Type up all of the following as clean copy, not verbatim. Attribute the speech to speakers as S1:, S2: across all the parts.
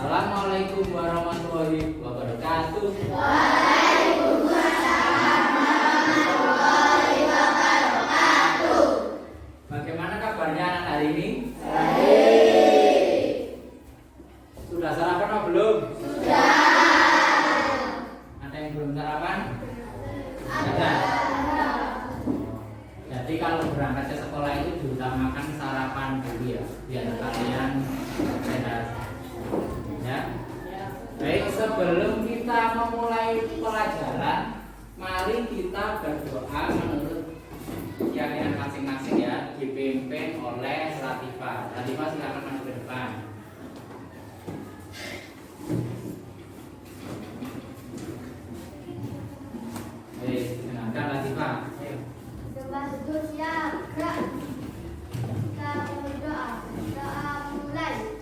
S1: Assalamualaikum warahmatullahi wabarakatuh. Bagaimana kabarnya anak hari ini? Sudah sarapan atau belum?
S2: Sudah.
S1: Ada yang belum sarapan? Ada. Jadi kalau berangkat ke sekolah itu diutamakan sarapan dulu ya, biar kalian sehat. Ya. Baik, sebelum kita memulai pelajaran, mari kita berdoa menurut keyakinan masing-masing ya, dipimpin oleh Latifah. Latifah silakan maju ke depan. Baik, dengarkan Latifah. Ayo.
S2: Coba duduk siap, gerak. Kita berdoa. Doa mulai.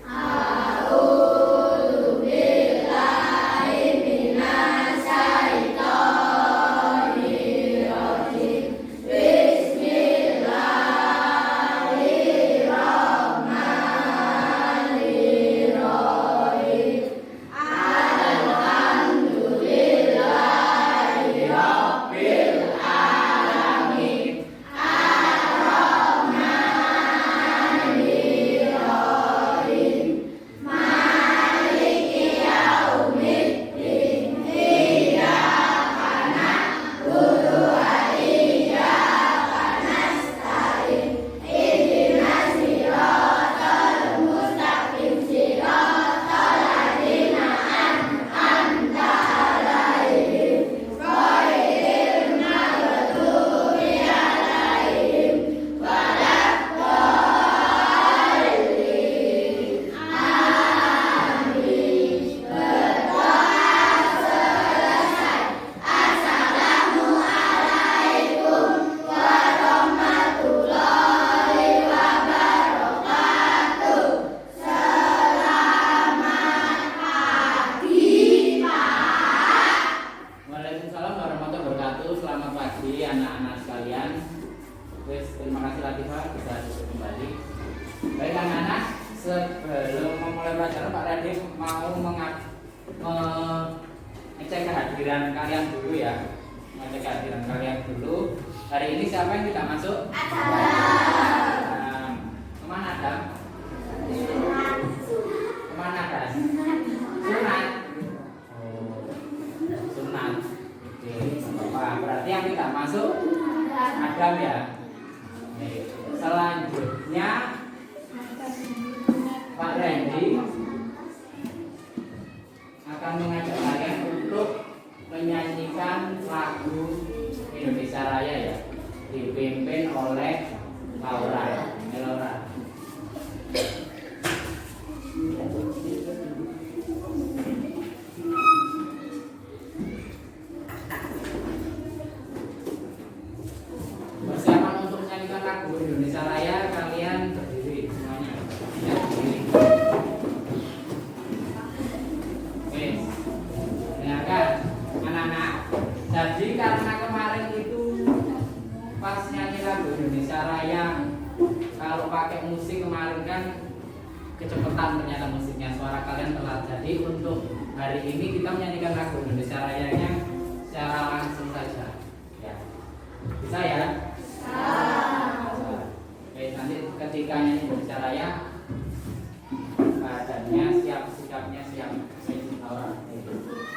S1: Waalaikumsalam warahmatullahi wabarakatuh. Selamat pagi anak-anak sekalian. Terima kasih Latifah, bisa duduk kembali. Baik anak-anak, sebelum memulai pelajaran Pak Radif mau ngecek kehadiran kalian dulu ya. Ngecek kehadiran kalian dulu. Hari ini siapa yang tidak masuk? Adam. Kemana Adam? Kemana Adam? Sunat. Sunat. Oke, Wah, berarti yang tidak masuk Adam ya. Oke. Selanjutnya Pak Randy akan mengajak kalian untuk menyanyikan lagu Indonesia Raya ya, dipimpin oleh Laura. Laura. Persiapan untuk menyanyikan lagu Indonesia Raya, kalian berdiri semuanya. Ya, berdiri. Oke. Dengarkan anak-anak. Jadi karena kemarin itu pas nyanyi lagu Indonesia Raya, kalau pakai musik kemarin kan kecepatan ternyata musiknya, suara kalian telat. Jadi untuk hari ini kita menyanyikan lagu Indonesia Rayanya secara langsung saja. Ya. Bisa ya? Oke, nanti ketika nyanyi Indonesia Raya badannya siap, sikapnya siap. Laura.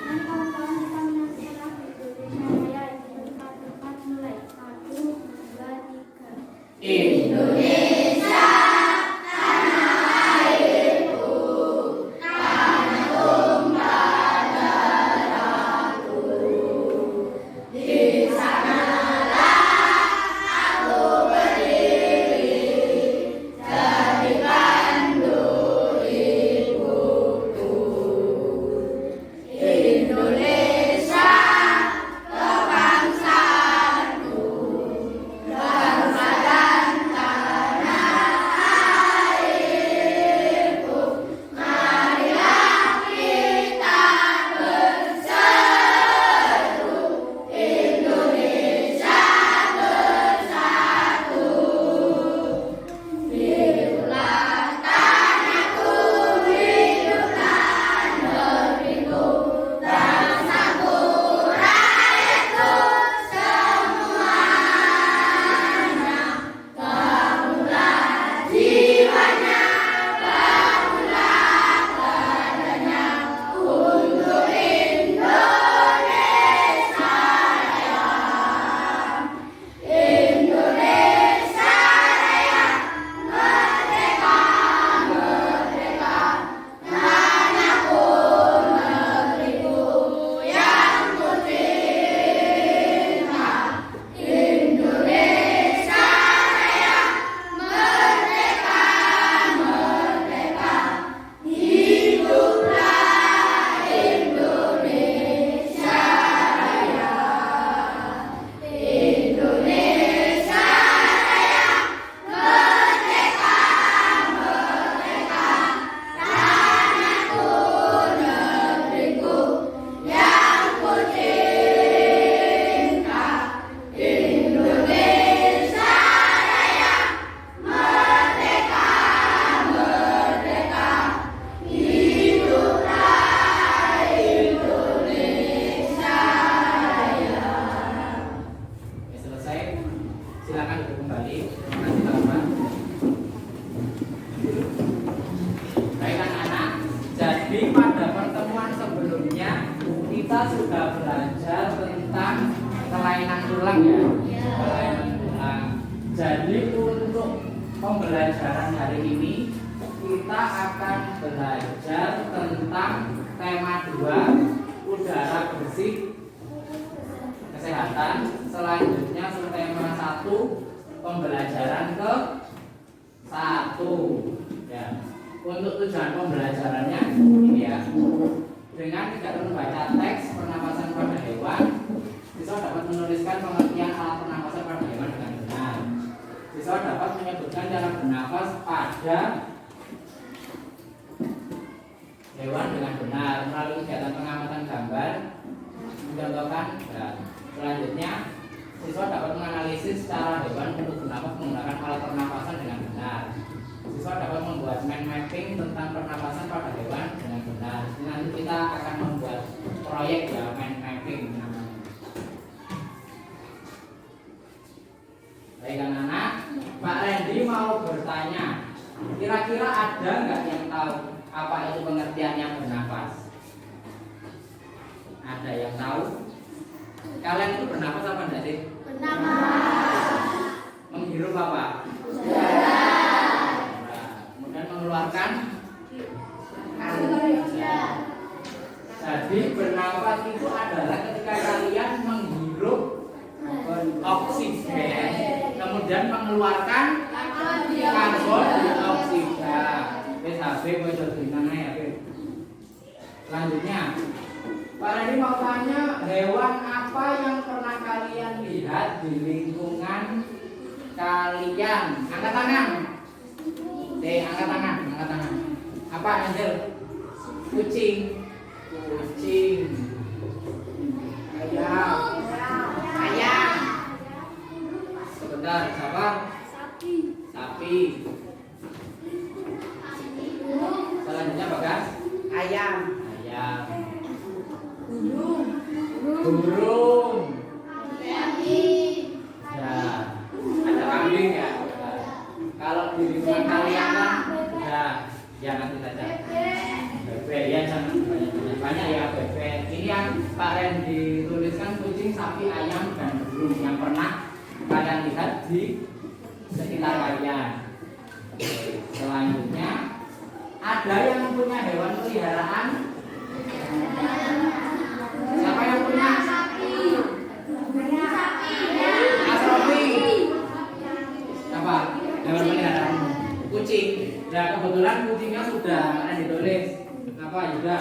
S2: Kawan-kawan kita menyaksikan Indonesia Raya ini 4 mulai. 1, 2, 3.
S3: Indonesia tanah airku, tanah tumpah darahku. Di sanalah aku berdiri, jadi pandu ibuku.
S1: kita sudah belajar tentang kelainan tulang ya. Kelainan tulang. Jadi untuk pembelajaran hari ini kita akan belajar tentang tema 2 udara bersih kesehatan. Selanjutnya tema 1 pembelajaran ke 1 ya. Untuk tujuan pembelajarannya ini ya, dengan tidak membaca teks pernapasan pada hewan, siswa dapat menuliskan pengertian alat pernapasan pada hewan dengan benar. Siswa dapat menyebutkan cara bernafas pada hewan dengan benar melalui kegiatan pengamatan gambar mencontohkan. Selanjutnya siswa dapat menganalisis cara hewan untuk bernafas menggunakan alat pernapasan dengan benar. Siswa dapat membuat mind mapping tentang pernapasan pada hewan dengan benar. Nanti kita akan membuat proyek ya, mind mapping namanya. Baik anak-anak, Pak Randy mau bertanya, kira-kira ada nggak yang tahu apa itu pengertiannya bernafas? Ada yang tahu? Kalian itu bernafas apa enggak sih?
S3: Bernafas.
S1: Menghirup apa?
S3: Udara.
S1: Kemudian mengeluarkan Jadi bernafas itu adalah ketika kalian menghirup oksigen, kemudian mengeluarkan karbon dioksida. Wes HP kowe dodinane ya, Selanjutnya, Pak Randy mau tanya, hewan apa yang pernah kalian lihat di lingkungan kalian? Angkat tangan. Angkat tangan. Apa Angel? Kucing. Ayam. Sebentar, siapa? Sapi. Selanjutnya Bagas?
S3: Ayam.
S1: Burung.
S3: Kambing.
S1: Ya, ada kambing ya. Kalau di lingkungan kalian kan, ya nanti saja. Bebek ya, jangan banyak ya bebek. Ini yang Pak Randy tuliskan kucing, sapi, ayam, dan burung yang pernah kalian lihat di sekitar kalian. Selanjutnya, ada yang punya hewan peliharaan? Siapa yang punya? Asrofi. Apa? Hewan peliharaan kucing. Nah kebetulan kucingnya sudah ditulis. Apa juga?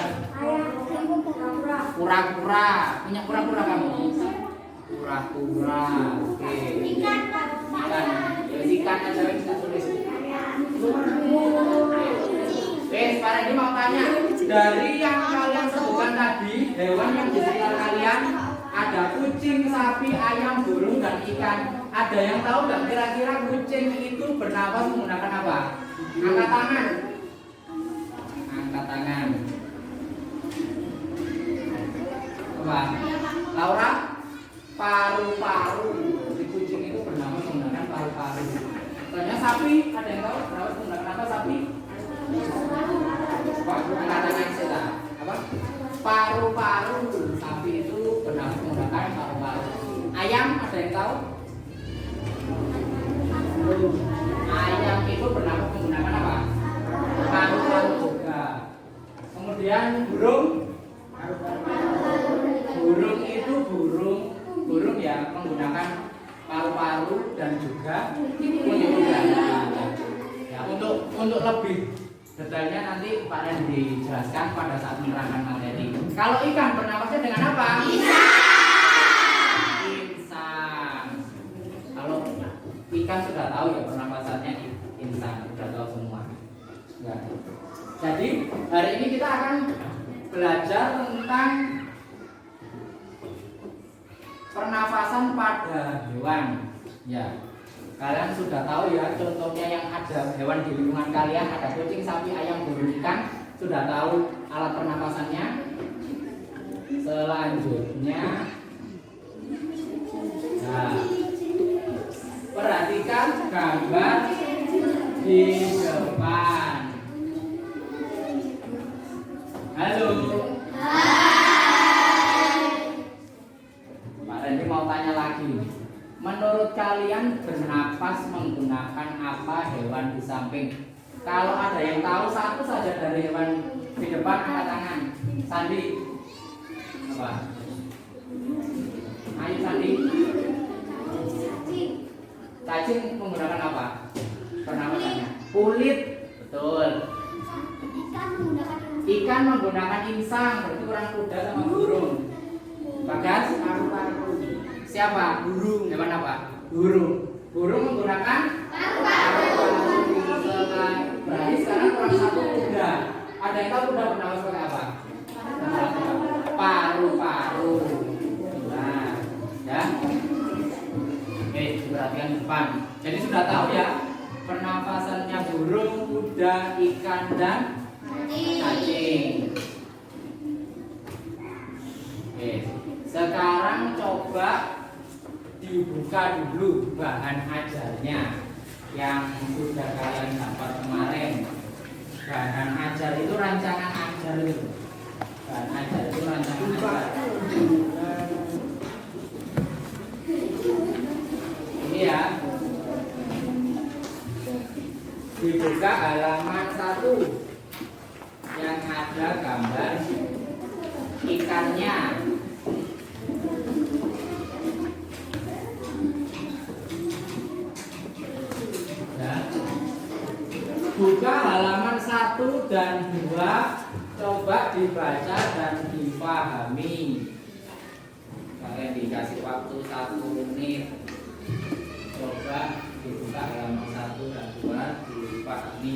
S1: Kura-kura. Punya kura-kura kamu? Kura-kura. Oke. Ikan. Ikan aja bisa tulis. Pak Randy mau tanya, dari yang kalian sebutkan tadi, hewan yang di sekitar kalian ada kucing, sapi, ayam, burung, dan ikan. Ada yang tahu nggak kira-kira kucing itu bernafas menggunakan apa? Angkat tangan. Apa? Laura? Paru-paru. Di kucing itu bernafas menggunakan paru-paru. Tanya sapi, ada yang tahu bernafas menggunakan apa sapi? Apa? Paru-paru. Sapi itu bernafas menggunakan paru-paru. Ayam ada yang tahu? Ayam itu bernafas menggunakan apa? Paru-paru juga. Kemudian burung. Itu burung ya menggunakan paru-paru dan juga punya udara. Ya, untuk lebih detailnya nanti Pak Randy dijelaskan pada saat menerangkan materi. Kalau ikan bernafasnya dengan apa? Insang. Kalau ikan sudah tahu ya pernapasannya insang, sudah tahu semua. Ya. Jadi hari ini kita akan belajar tentang pernafasan pada hewan. Ya. Kalian sudah tahu ya, contohnya yang ada hewan di lingkungan kalian, ada kucing, sapi, ayam, burung, ikan. Sudah tahu alat pernapasannya. Selanjutnya, nah, perhatikan gambar di depan. Halo. kalian bernapas menggunakan apa hewan di samping? Kalau ada yang tahu satu saja dari hewan di depan, angkat tangan. Sandi. Apa? Ayo Sandi. Cacing menggunakan apa? Pernapasannya. Kulit. Betul. Ikan menggunakan insang, berarti kurang kuda sama burung. Bagas? Siapa? Burung. Hewan apa? Burung. Burung menggunakan paru-paru. Berarti sekarang kurang satu kuda. Ada yang tahu kuda bernapas pakai apa? Paru-paru. Nah, ya. Oke, perhatikan depan. Jadi sudah tahu ya pernafasannya burung, kuda, ikan, dan cacing. Oke, sekarang coba dibuka dulu bahan ajarnya yang sudah kalian dapat kemarin. Bahan ajar itu rancangan ajar itu. Bahan ajar itu rancangan ajar. Ini ya. Dibuka halaman 1 yang ada gambar ikannya. Ya. Buka halaman 1 dan 2, coba dibaca dan dipahami. Kalian dikasih waktu 1 menit. Coba dibuka halaman 1 dan 2, dipahami.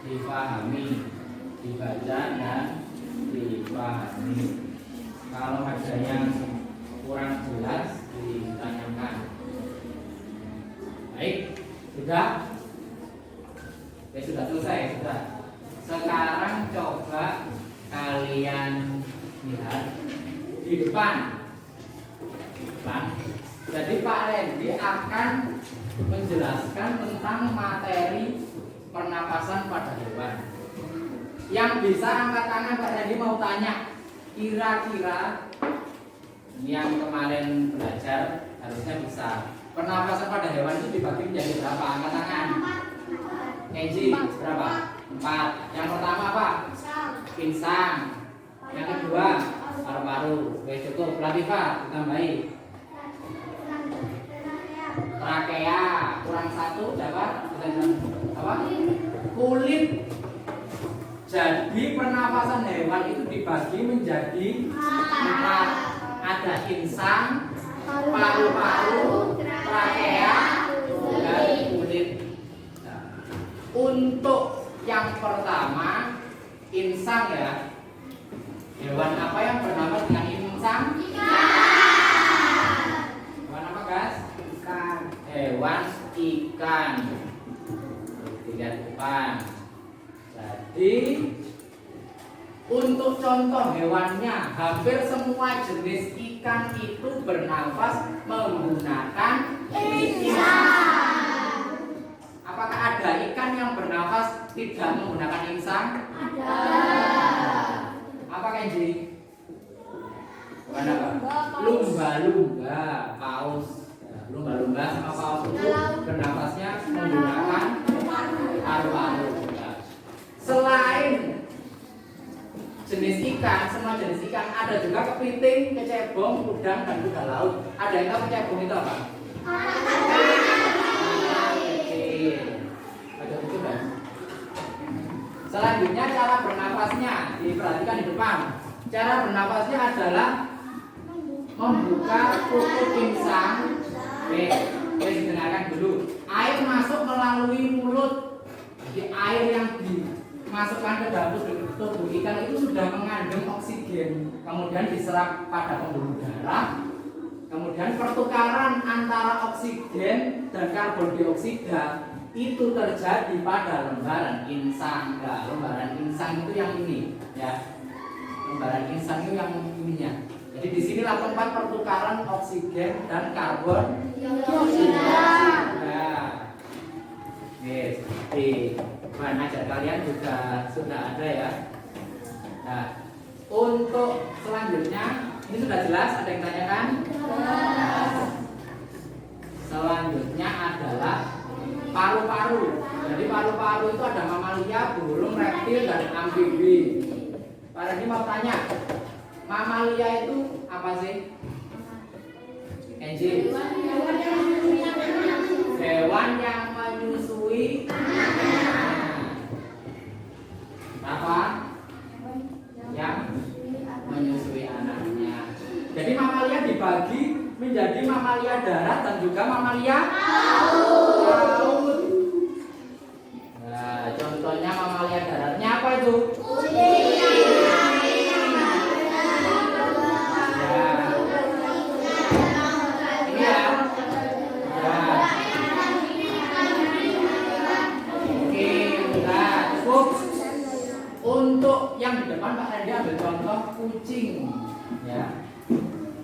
S1: Dipahami, dibaca dan dipahami. Kalau ada yang kurang jelas ditanyakan. Baik, sudah? Ya sudah selesai, sudah. Sekarang coba kalian lihat di depan. Jadi Pak Randy akan menjelaskan tentang materi pernapasan pada hewan. Yang bisa angkat tangan, Pak Randy mau tanya. Kira-kira yang kemarin belajar harusnya bisa. Pernapasan pada hewan itu dibagi menjadi berapa? Angkat tangan. Kenji, berapa? 4. Yang pertama apa? Insang. Yang kedua paru-paru. Oke, cukup. Latifah, ditambahi. Trakea. Kurang 1 dapat apa? Kulit. Jadi pernapasan hewan itu dibagi menjadi 4. Ada insang, paru-paru, trakea, dan kulit. Nah, untuk yang pertama insang ya. Hewan apa yang bernapas dengan insang? Hewan apa guys? Ikan. Hewan ikan. Lihat depan. Jadi untuk contoh hewannya, hampir semua jenis ikan itu bernafas menggunakan insang. Apakah ada ikan yang bernafas tidak menggunakan insang? Ada. Apa Kenji? Mana apa? Lumba-lumba, paus. Lumba-lumba sama paus itu bernafasnya menggunakan paru-paru. Selain jenis ikan, semua jenis ikan ada juga kepiting, kecebong, udang, dan kuda laut. Ada yang tahu kecebong itu apa? Kecil. Ada itu kan? Selanjutnya cara bernafasnya diperhatikan di depan. Cara bernafasnya adalah membuka tutup insang. dengarkan dulu. Air masuk melalui mulut. Jadi air yang dimasukkan ke dalam tubuh ikan itu sudah mengandung oksigen, kemudian diserap pada pembuluh darah. Kemudian pertukaran antara oksigen dan karbon dioksida itu terjadi pada lembaran insang. Nah, lembaran insang itu yang ini, ya. Lembaran insang itu yang ininya. Jadi di sinilah tempat pertukaran oksigen dan karbon dioksida. Nah, yes, di bahan ajar kalian juga sudah ada ya. Nah, untuk selanjutnya ini sudah jelas, ada yang tanyakan? Selanjutnya adalah paru-paru. Jadi paru-paru itu ada mamalia, burung, reptil, dan amfibi. Pak ini mau tanya, mamalia itu apa sih? Kenji? Hewan yang menyusui apa? Yang menyusui anaknya. Jadi mamalia dibagi menjadi mamalia darat dan juga mamalia laut. Nah, contohnya mamalia daratnya apa itu? Untuk yang di depan Pak Randy ambil contoh kucing, ya,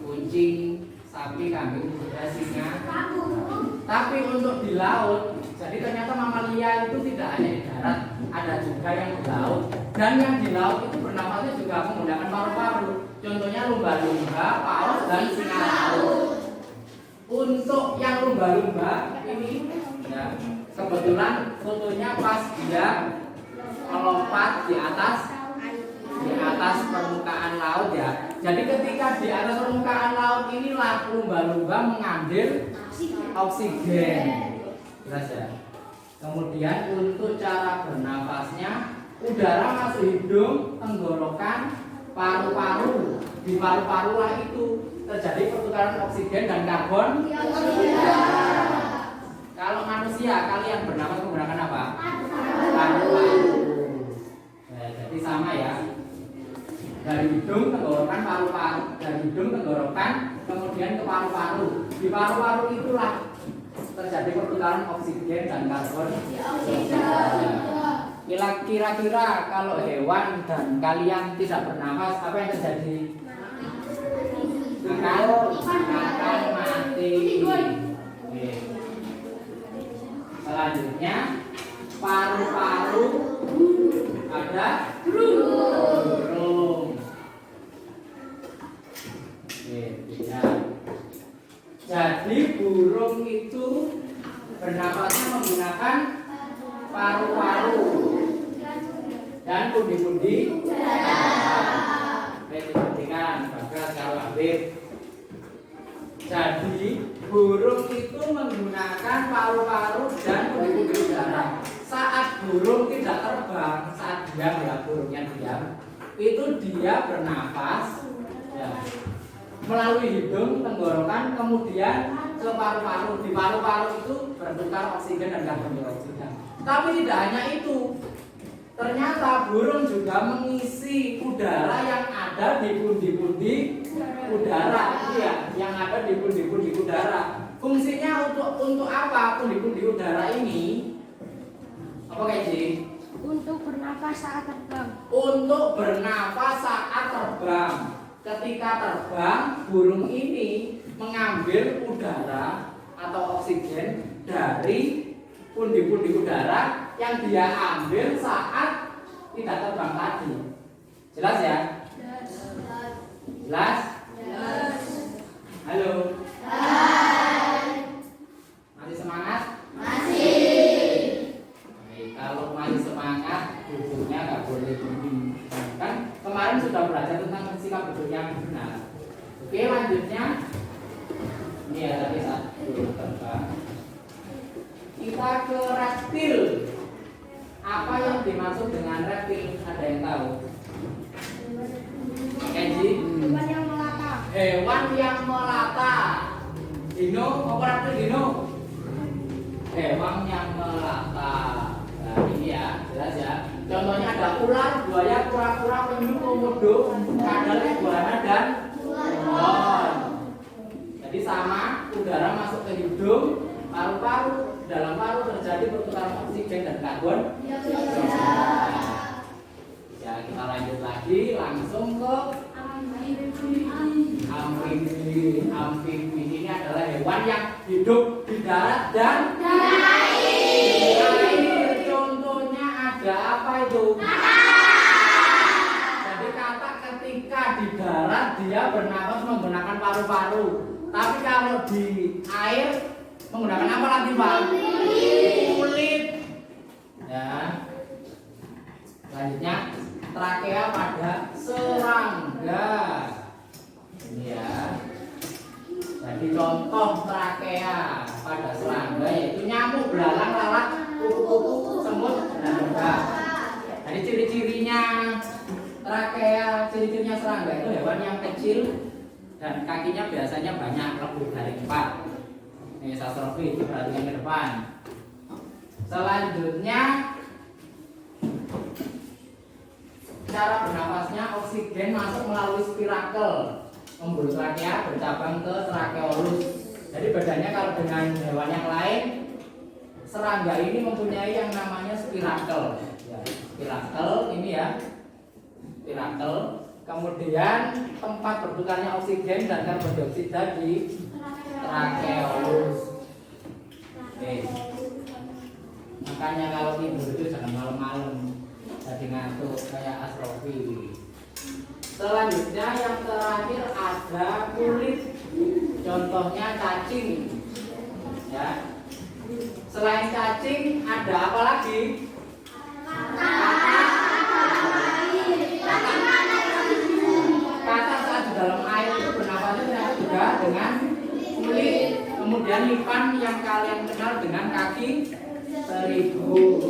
S1: kucing, sapi, kambing, kuda, singa. Tapi untuk di laut, jadi ternyata mamalia itu tidak hanya di darat, ada juga yang di laut. Dan yang di laut itu bernafasnya juga menggunakan paru-paru. Contohnya lumba-lumba, paus, dan singa laut. Untuk yang lumba-lumba ini, ya, kebetulan fotonya pas dia melompat di atas permukaan laut, ya. Jadi ketika di atas permukaan laut inilah lumba-lumba mengambil oksigen. Jelas ya. Kemudian untuk cara bernafasnya, udara masuk hidung, tenggorokan, paru-paru. Di paru-paru lah itu terjadi pertukaran oksigen dan karbon dioksida. Kalau manusia, kalian bernafas menggunakan apa? Paru-paru. Jadi sama ya, dari hidung, tenggorokan, paru-paru, dari hidung, tenggorokan, kemudian ke paru-paru. Di paru-paru itulah terjadi pertukaran oksigen dan karbon dioksida. Kira-kira kalau hewan dan kalian tidak bernafas, apa yang terjadi? Akan mati. Oke. Selanjutnya paru-paru ada burung. Ya. Jadi burung itu bernafasnya menggunakan paru-paru dan pundi-pundi. Perhatikan, Bagas kalau Habib. Jadi burung itu menggunakan paru-paru dan pundi-pundi udara. Saat burung tidak terbang, saat diam, ya, burungnya diam, itu dia bernafas, ya, melalui hidung, tenggorokan, kemudian ke paru-paru. Di paru-paru itu bertukar oksigen dan karbon dioksida. Tapi tidak hanya itu, ternyata burung juga mengisi udara yang ada di pundi-pundi udara, ya, yang ada di pundi-pundi udara. Fungsinya untuk apa pundi-pundi udara ini? Apa kayak gini?
S2: Untuk bernafas saat terbang.
S1: Untuk bernafas saat terbang. Ketika terbang, burung ini mengambil udara atau oksigen dari pundi-pundi udara yang dia ambil saat tidak terbang tadi. Jelas ya? Jelas? Halo? Masih semangat? Kalau masih semangat, duduknya nggak boleh duduk. Kan kemarin sudah belajar tentang sikap duduk yang benar. Oke, lanjutnya ini ya tadi saat duduk terbang. Kita ke reptil. Apa yang dimaksud dengan reptil? Ada yang tahu? Kenji?
S2: Hewan yang melata.
S1: Hewan yang melata. Dino, apa reptil Dino? hewan yang melata. Nah ini ya, jelas ya. Contohnya ada ular, buaya, kura-kura, penyu, komodo, kadal, iguana, dan buron. Jadi sama, udara masuk ke hidung, paru-paru, dalam paru terjadi pertukaran oksigen dan karbon. Ya kita lanjut lagi, langsung ke amfibi. Amfibi ini adalah hewan yang hidup di darat dan air. Contohnya ada apa itu? Jadi kata ketika di darat dia bernapas menggunakan paru-paru. Tapi kalau di air menggunakan apa lagi Pak? Kulit. Ya. Selanjutnya trakea pada serangga. Ini ya. Jadi contoh trakea pada serangga yaitu nyamuk, belalang, lalat, kupu-kupu, semut, dan lebah. Jadi ciri-cirinya trakea, ciri-cirinya serangga itu hewan yang kecil dan kakinya biasanya banyak, lebih dari 4. Ini sastrofi, perhatikan ke depan. Selanjutnya cara bernafasnya oksigen masuk melalui spirakel. Pembuluh trakea bercabang ke trakeolus. Jadi bedanya kalau dengan hewan yang lain, serangga ini mempunyai yang namanya spirakel. Ya, spirakel ini ya, spirakel. Kemudian tempat bertukarnya oksigen dan karbon dioksida di trakeolus. Oke. Makanya kalau tidur itu jangan malam-malam, jadi ngantuk kayak astrofi. Selanjutnya yang terakhir ada kulit. Contohnya cacing. Ya. Selain cacing ada apa lagi? Katak saat di dalam air itu bernafasnya juga dengan kulit. Kemudian lipan yang kalian kenal dengan kaki seribu.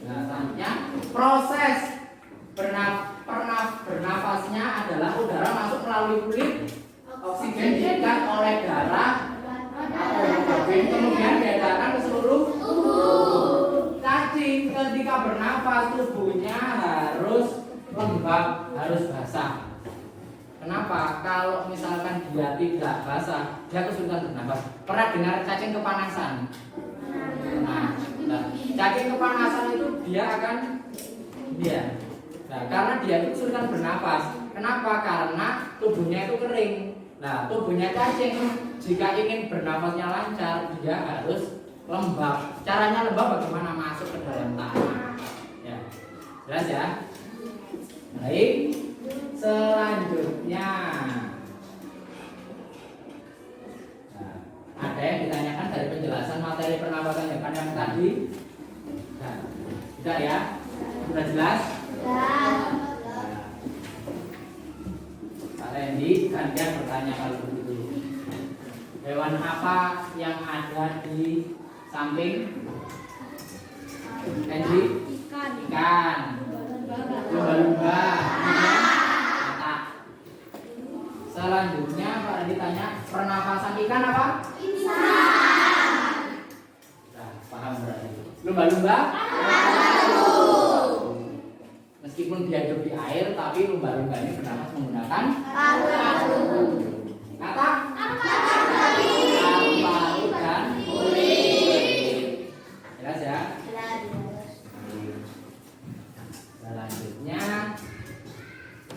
S1: Nah, selanjutnya proses bernafasnya adalah udara masuk melalui kulit, oksigen diikat oleh darah atau hemoglobin, kemudian diedarkan ke seluruh tubuh. Cacing ketika bernafas tubuhnya harus lembab, harus basah. Kenapa? Kalau misalkan dia tidak basah, dia kesulitan bernafas. Pernah dengar cacing kepanasan? Nah, cacing kepanasan itu dia akan Nah, karena dia itu kesulitan bernafas. Kenapa? Karena tubuhnya itu kering. Nah, tubuhnya cacing jika ingin bernafasnya lancar, dia harus lembab. Caranya lembab bagaimana? Masuk ke dalam tanah. Ya, jelas ya. Baik. Selanjutnya, nah, ada yang ditanyakan dari penjelasan materi pernapasan hewan yang tadi? Nah, tidak ya? Sudah jelas? Pak Randy, gantian bertanya kalau begitu. Hewan apa yang ada di samping Randy? Ikan. Lumba-lumba. Katak. Selanjutnya Pak Randy tanya, pernafasan ikan apa? Nah, paham berarti. Lumba-lumba? Meskipun dia hidup di air, tapi lumba-lumba ini bernafas menggunakan paru-paru. Kata? Paru-paru dan kulit. Jelas ya? Selanjutnya,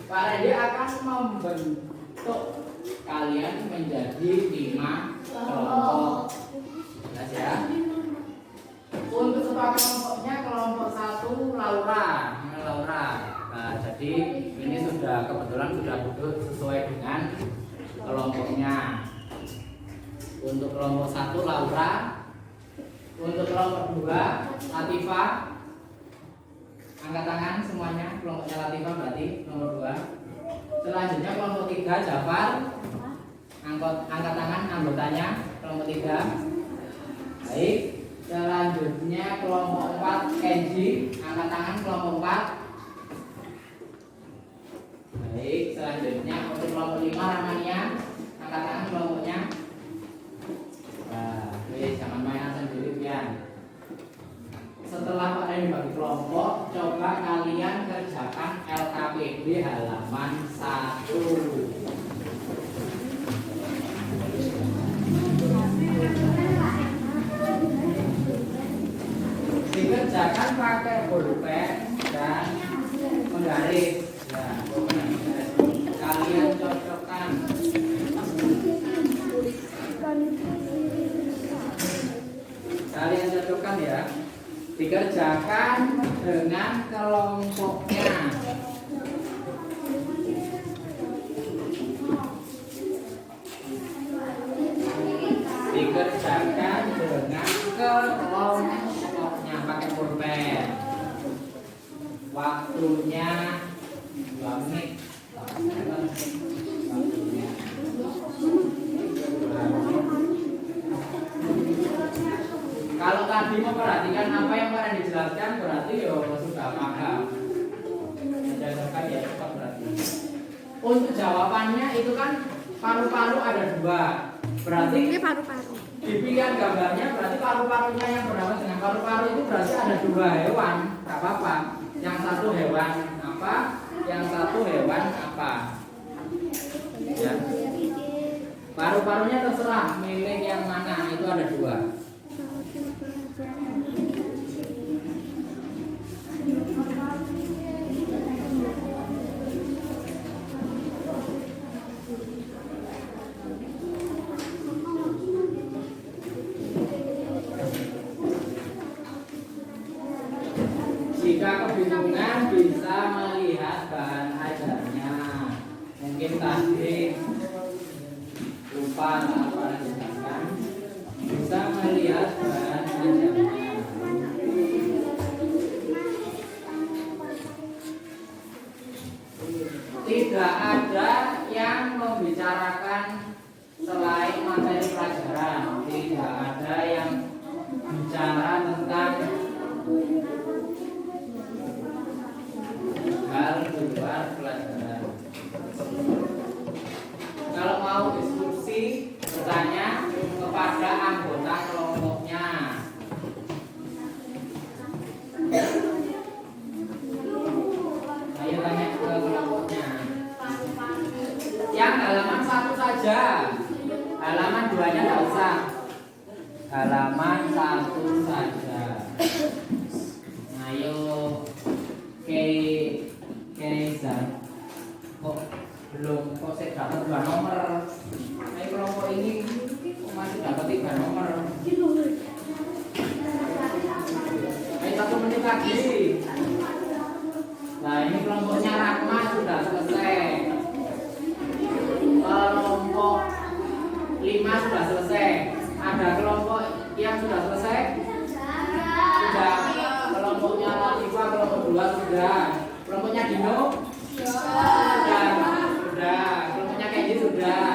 S1: Pak Randy akan membentuk kalian menjadi 5 kelompok. Jelas ya? Untuk ketua kelompoknya, kelompok 1 Laura. Nah, jadi ini kebetulan sudah duduk sesuai dengan kelompoknya. Untuk kelompok 1 Laura, untuk kelompok 2 Latifah. Angkat tangan semuanya, kelompoknya Latifah berarti nomor 2. Selanjutnya kelompok 3 Jafar. Angkat tangan anggotanya, kelompok 3. Baik. Selanjutnya kelompok 4 Kenji, angkat tangan kelompok 4. Baik, selanjutnya untuk kelompok 5 Ramania, angkat tangan kelompoknya. Nah, jangan mainan sendiri pian. dikerjakan dengan kelompoknya. Dikerjakan dengan kelompoknya pakai pulpen. Waktunya 2 menit. Waktunya. Kalau tadi memperhatikan apa yang pernah dijelaskan berarti ya sudah paham. Berdasarkan ya cepat berarti. Untuk jawabannya itu kan paru-paru ada 2. Berarti
S2: Ini paru-paru.
S1: di pilihan gambarnya berarti paru-parunya yang bernama dengan paru-paru itu berarti ada 2 hewan. Gak apa-apa. Yang satu hewan apa? Yang satu hewan apa? Ya. Paru-parunya terserah milih yang mana, itu ada 2. Jika kebingungan bisa melihat bahan ajarnya. Mungkin tadi lupa apa dijelaskan. Bisa melihat bahan ajarnya. Tidak ada yang membicarakan selain materi pelajaran. Tidak ada yang bicara tentang hal di luar pelajaran. Kalau mau diskusi, bertanya kepada anggota kelompoknya. Ayo tanya ke kelompoknya. Yang halaman 1 saja. Halaman 2-nya tidak usah. Halaman 1 saja. Ayo Keizan. Kok belum, kok saya dapat 2 nomor. Nah, kelompok ini kok masih dapat 3 nomor. Ayo 1 menit lagi. Nah, ini kelompoknya Rahma sudah selesai. Kelompok 5 sudah selesai. Ada kelompok yang sudah selesai? Sudah. Kelompoknya Latifah, kelompok 2 sudah. Kelompoknya Dino? Sudah. Kelompoknya Kenji sudah.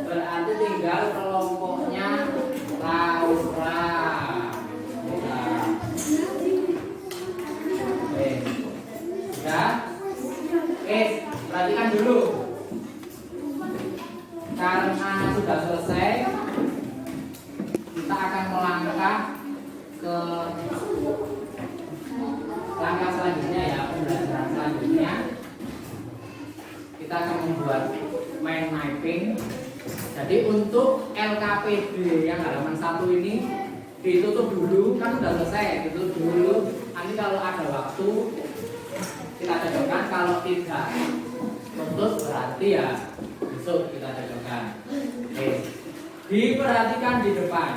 S1: Berarti tinggal kelompoknya Laura. Sudah. Perhatikan dulu. Karena sudah selesai, kita akan melangkah ke langkah selanjutnya ya, pembelajaran selanjutnya. Kita akan membuat mind mapping. Jadi untuk LKPD yang halaman 1 ini ditutup dulu, kan sudah selesai, ditutup dulu. Nanti kalau ada waktu kita cocokkan, kalau tidak tutup berarti ya besok kita cocokkan. Oke. Diperhatikan di depan.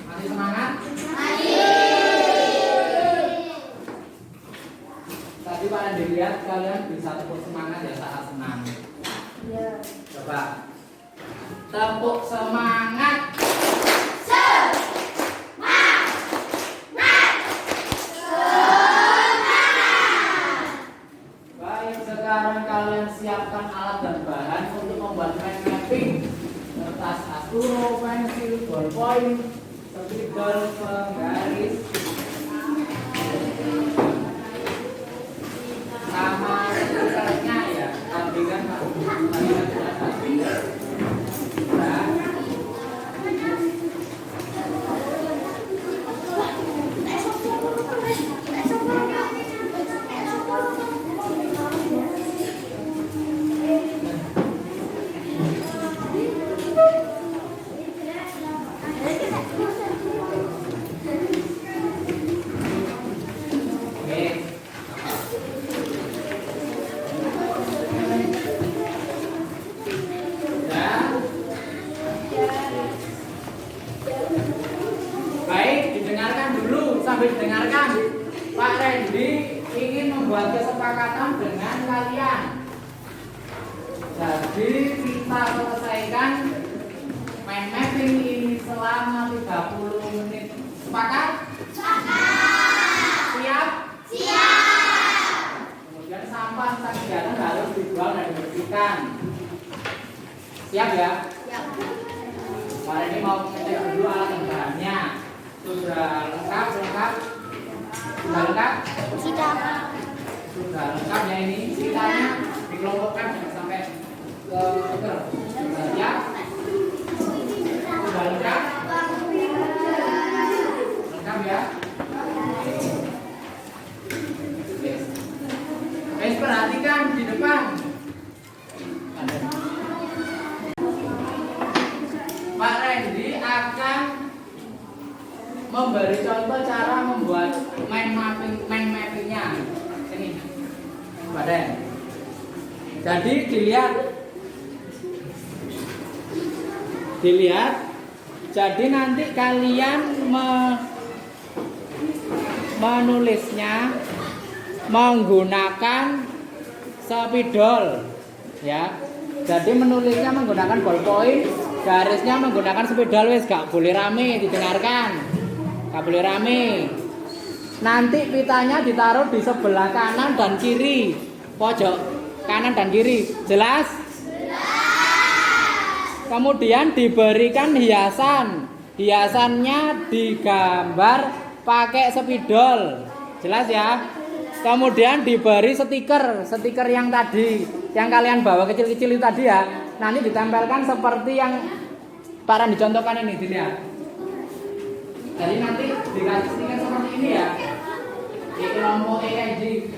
S1: Masih semangat? Tadi pada dilihat kalian bisa tepuk semangat ya saat senang. Coba tepuk semangat. Baik, sekarang kalian siapkan alat dan bahan untuk membuat mind mapping. Kertas asturo, pensil, ballpoint, spidol, penggaris, sama stikernya ya. Tadi kan sudah tadi. dengan kalian. Jadi kita selesaikan mind mapping ini selama 30 menit. Sepakat? Siap? Kemudian sampah sisa kegiatan harus dibuang dan dibersihkan. Siap ya? Hari ini mau ngecek dulu alat dan bahannya. Sudah lengkap? Sudah lengkap? Sudah lengkap ya ini. Sisanya dikelompokkan jangan sampai ke tuker. Sudah siap? Sudah lengkap? Lengkap ya? Perhatikan di depan. Pak Randy akan memberi contoh cara membuat mind mappingnya. Ini, Pak Den. Jadi dilihat. Jadi nanti kalian menulisnya menggunakan spidol, ya. Jadi menulisnya menggunakan ballpoint, garisnya menggunakan spidol, wes gak boleh rame didengarkan, gak boleh rame. Nanti pitanya ditaruh di sebelah kanan dan kiri, pojok kanan dan kiri, jelas? Kemudian diberikan hiasannya digambar pakai spidol, jelas ya? Kemudian diberi stiker yang tadi, yang kalian bawa kecil-kecil itu tadi ya. Nanti ditempelkan seperti yang Pak Randy dicontohkan ini, dilihat. Jadi nanti dikasih stiker seperti ini ya. Di kelompok EIG.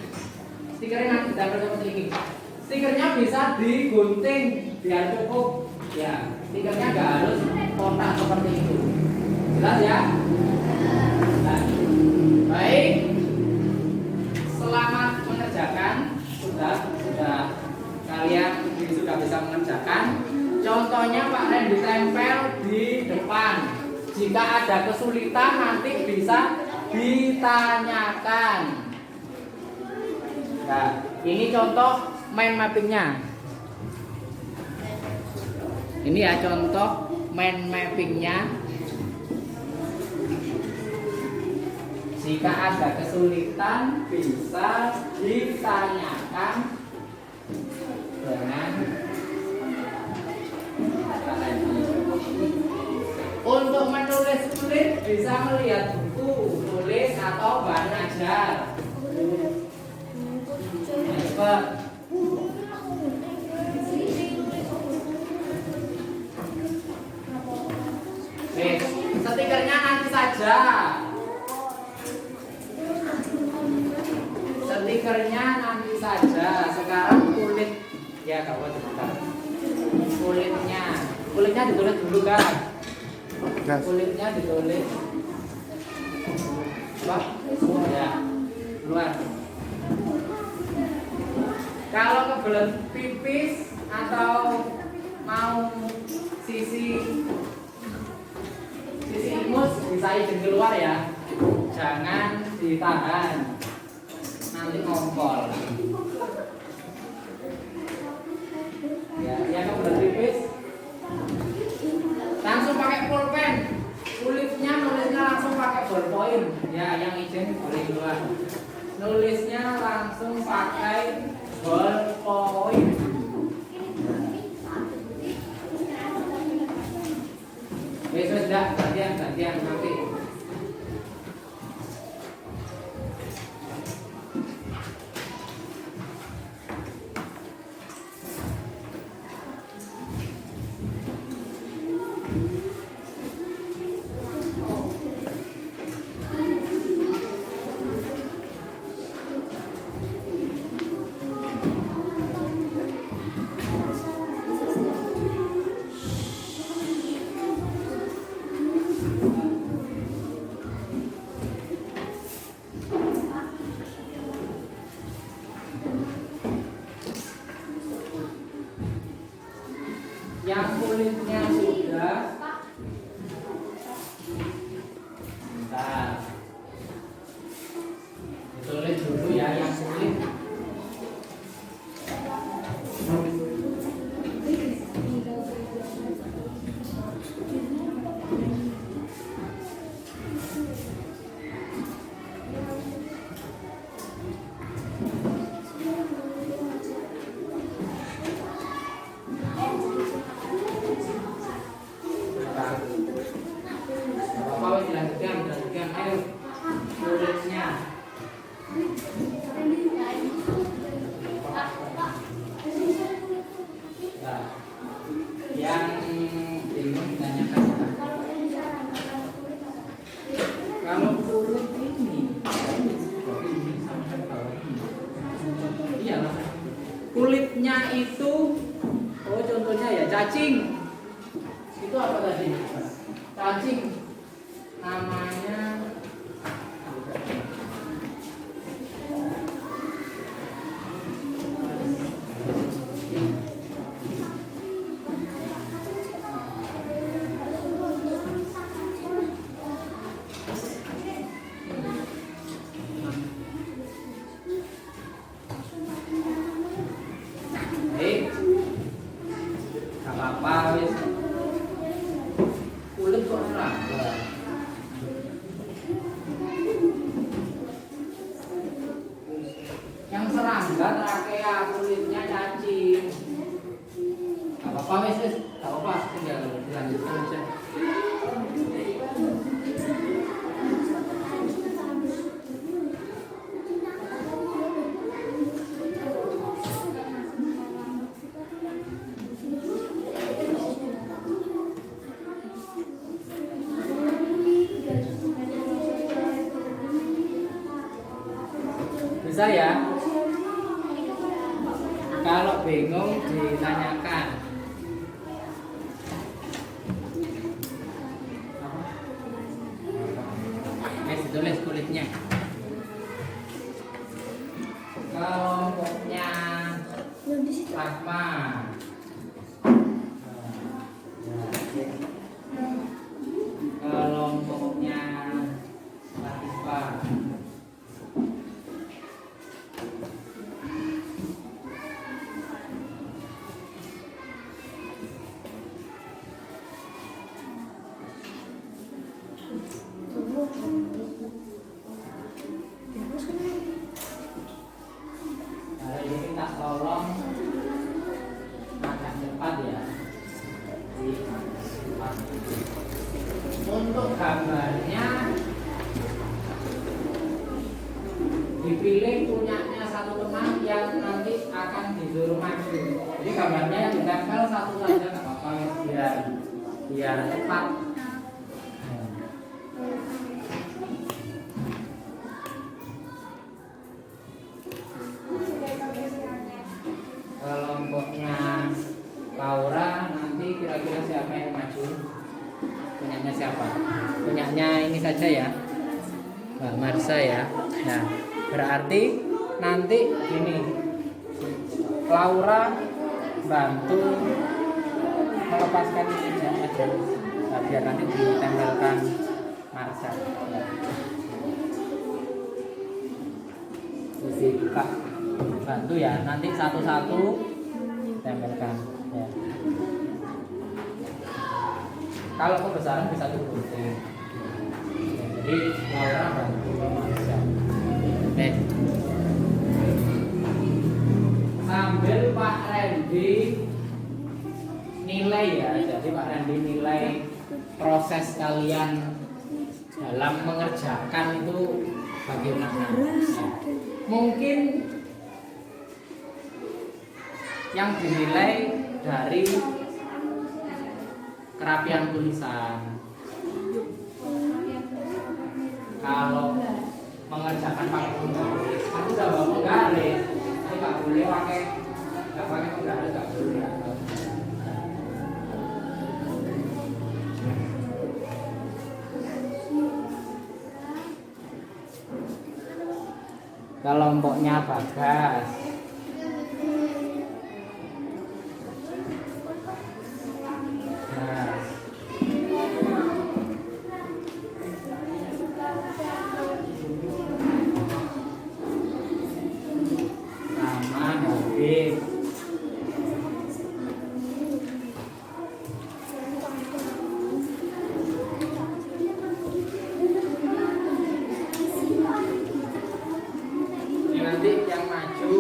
S1: Stikernya nanti ditempel seperti ini. Stikernya bisa digunting biar cukup. Ya, stikernya nggak harus kotak seperti itu. Jelas ya? Nah, baik. Selamat mengerjakan. Sudah kalian sudah bisa mengerjakan. Contohnya Pak Randy tempel di depan. Jika ada kesulitan nanti bisa ditanyakan. Nah, ini contoh mind mappingnya. Ini ya contoh mind mappingnya. Jika ada kesulitan bisa ditanyakan dengan untuk menulis kulit bisa melihat buku tulis atau bahan ajar. Cepat. Stikernya nanti saja. Stikernya nanti saja. Sekarang kulit ya kawan sebentar. Kulitnya ditulis dulu kan? Kulitnya ditulis. Wah, ya keluar. Kalau kebelet pipis atau mau sisi imus bisa izin keluar ya. Jangan ditahan. Nanti ngompol. Ya, yang kebelet pipis langsung pakai pulpen. Kulitnya nulisnya langsung pakai ballpoint. Ya, yang izin boleh keluar. Nulisnya langsung pakai ballpoint. Sudah gantian nanti. Yang kulitnya sudah, bentar, ditulis dulu ya yang kulit. kulitnya itu, oh contohnya ya cacing. Itu apa tadi? Cacing. Namanya apa wis kulit kok serangga. Yang serangga trakea kulitnya cacing. Gak apa-apa wis, gak apa-apa, tinggal dilanjutkan aja. Bisa ya? Kalau bingung ditanyakan. Ditulis kulitnya. Kelompoknya Rahma. Kelompoknya Latifah. Hari ini kita tolong agak cepat ya. Untuk gambarnya dipilih punyanya satu teman yang nanti akan disuruh maju. Jadi gambarnya yang ditempel satu saja nggak apa-apa biar cepat. Kelompoknya Laura nanti kira-kira siapa yang maju? Punyanya siapa? Punyanya ini saja ya, Mbak Marsa ya. Nah, berarti nanti gini, Laura bantu melepaskan ini aja. Nah, biar nanti ditempelkan Marsa. Jadi buka, bantu ya. Nanti satu-satu tempelkan. Ya. Kalau kebesaran bisa digunting. Ya, jadi Laura bantu Marsa. Oke. Sambil Pak Randy nilai ya. Jadi Pak Randy nilai proses kalian dalam mengerjakan itu bagaimana. Mungkin yang dinilai dari kerapian tulisan. Kalau mengerjakan pakai penggaris, aku udah bawa penggaris, tapi nggak boleh pakai penggaris, nggak boleh. Kelompoknya Bagas. Nah, sama Habib. Nanti yang maju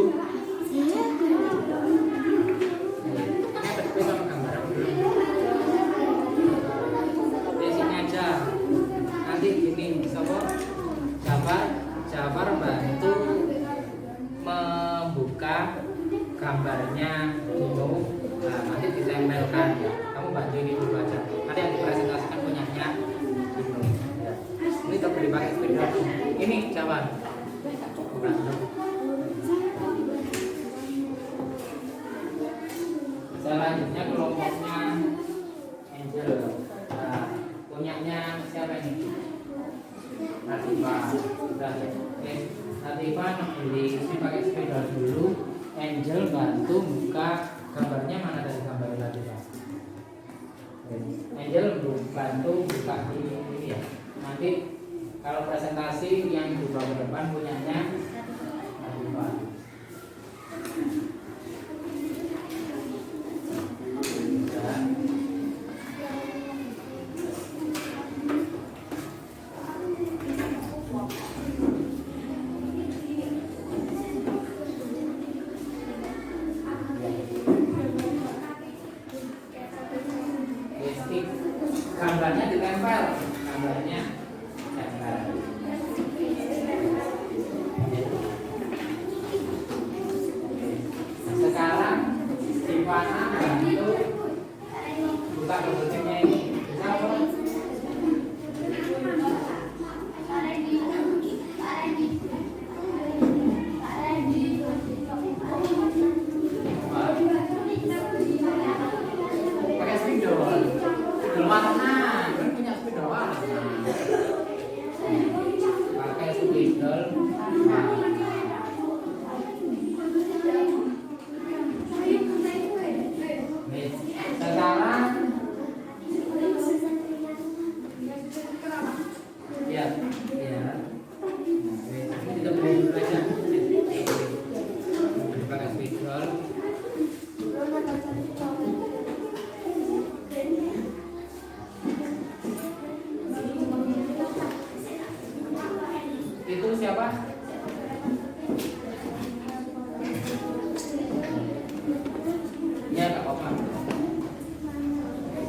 S1: di sini aja. Nanti gini, Jabar bantu membuka gambarnya dulu. Nah, nanti ditempelkan ya. Kamu bantu ini dulu aja. Nanti yang dipresentasikan punyanya dulu. Ini tak boleh pakai spidol. Ini Jabar. Bukan. Selanjutnya kelompoknya Angel. Nah, punyanya siapa ini? Latifa. Sudah. Oke. Latifa beli ini pakai sepeda dulu. Angel bantu buka gambarnya, mana dari gambar Latifa? Angel bantu buka ini ya. Nanti kalau presentasi yang dibawa ke depan punyanya Latifa. Gambarnya ditempel, gambarnya tempel. Sekarang Ivana bantu buka kebetulannya ini. Bisa apa? Pakai spidol. Warna, kan punya spidol warna. Pakai spidol. Nih, sekarang ya, ya. Nah, kita beri dulu aja. Pakai spidol. Itu siapa? Ya, Kak Opa.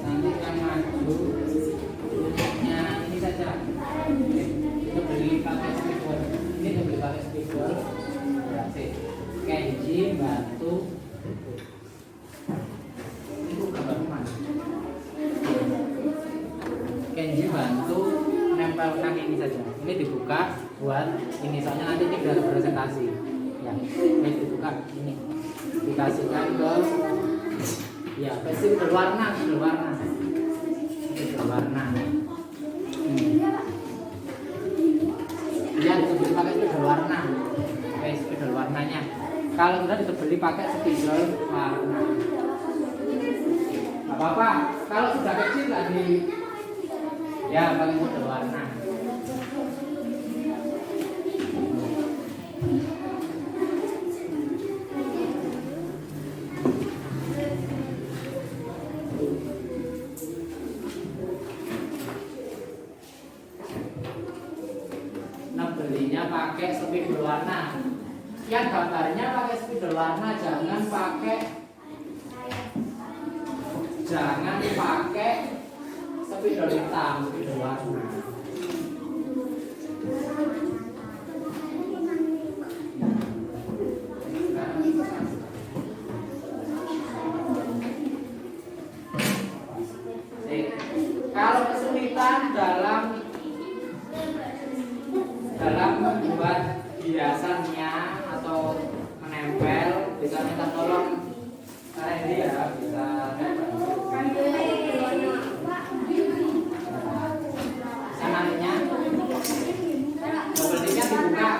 S1: Nanti yang maju yang ini saja. Kita beli pakai speaker. Ini kita beli pakai speaker. Berarti Kenji bantu. Itu gambar mana? Kenji bantu nempelkan ini saja. Ini dibuka buat ini, soalnya nanti tinggal presentasi ya. Ini dibuka, ini dikasihkan ke ya pasti berwarna ya, dibeli pakai spidol warna, spidol warnanya. Kalau kita dibeli pakai spidol warna nggak apa-apa, kalau sudah kecil lagi ya pakai spidol warna. Belinya pakai spidol warna. Yang gambarnya pakai spidol warna, jangan pakai spidol hitam, spidol warna. Kalau kesulitan dalam membuat hiasannya atau menempel, bisa minta tolong Randy ya, bisa sananya double-nya dibuka.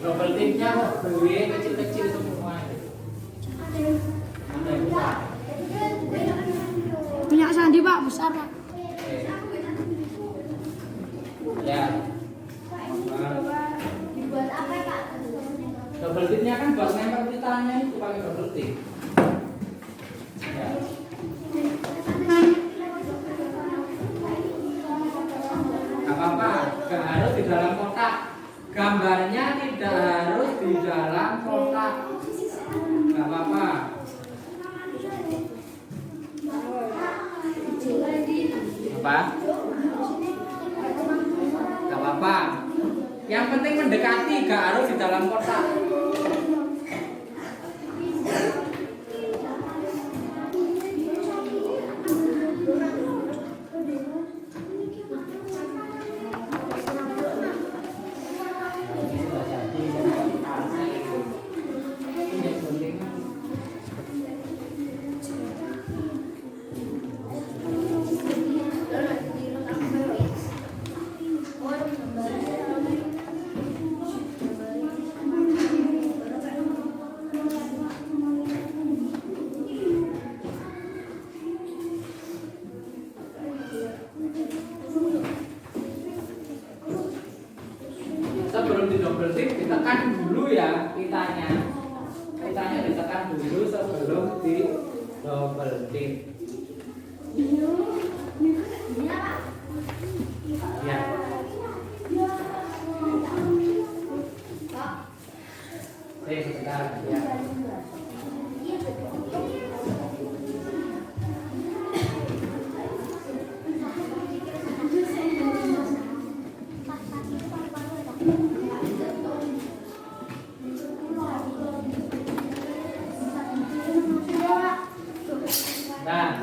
S1: Double tipnya beli kecil-kecil semua. Ada yang besar.
S2: Punya Sandi Pak, besar Pak.
S1: Ya.
S2: Dibuat apa Pak?
S1: Double tipnya kan buat nempel titanya itu pakai double tip. Ya. Gak apa-apa, gak harus di dalam kotak. Gambarnya tidak harus di dalam kotak. Gak apa-apa. Apa? Gak apa-apa. Yang penting mendekati, gak harus di dalam kotak. Sebelum di double tip ditekan dulu ya pitanya. Pitanya ditekan dulu sebelum di double tip. Ya. Sebentar ya. Nah,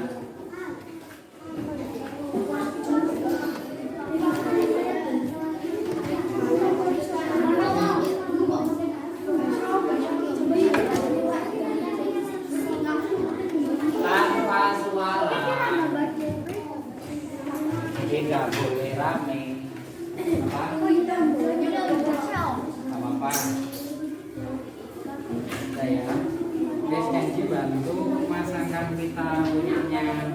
S1: tanpa suara tidak boleh rame. Apa? Saya Guys, Kenji bantu masangkan pita punyanya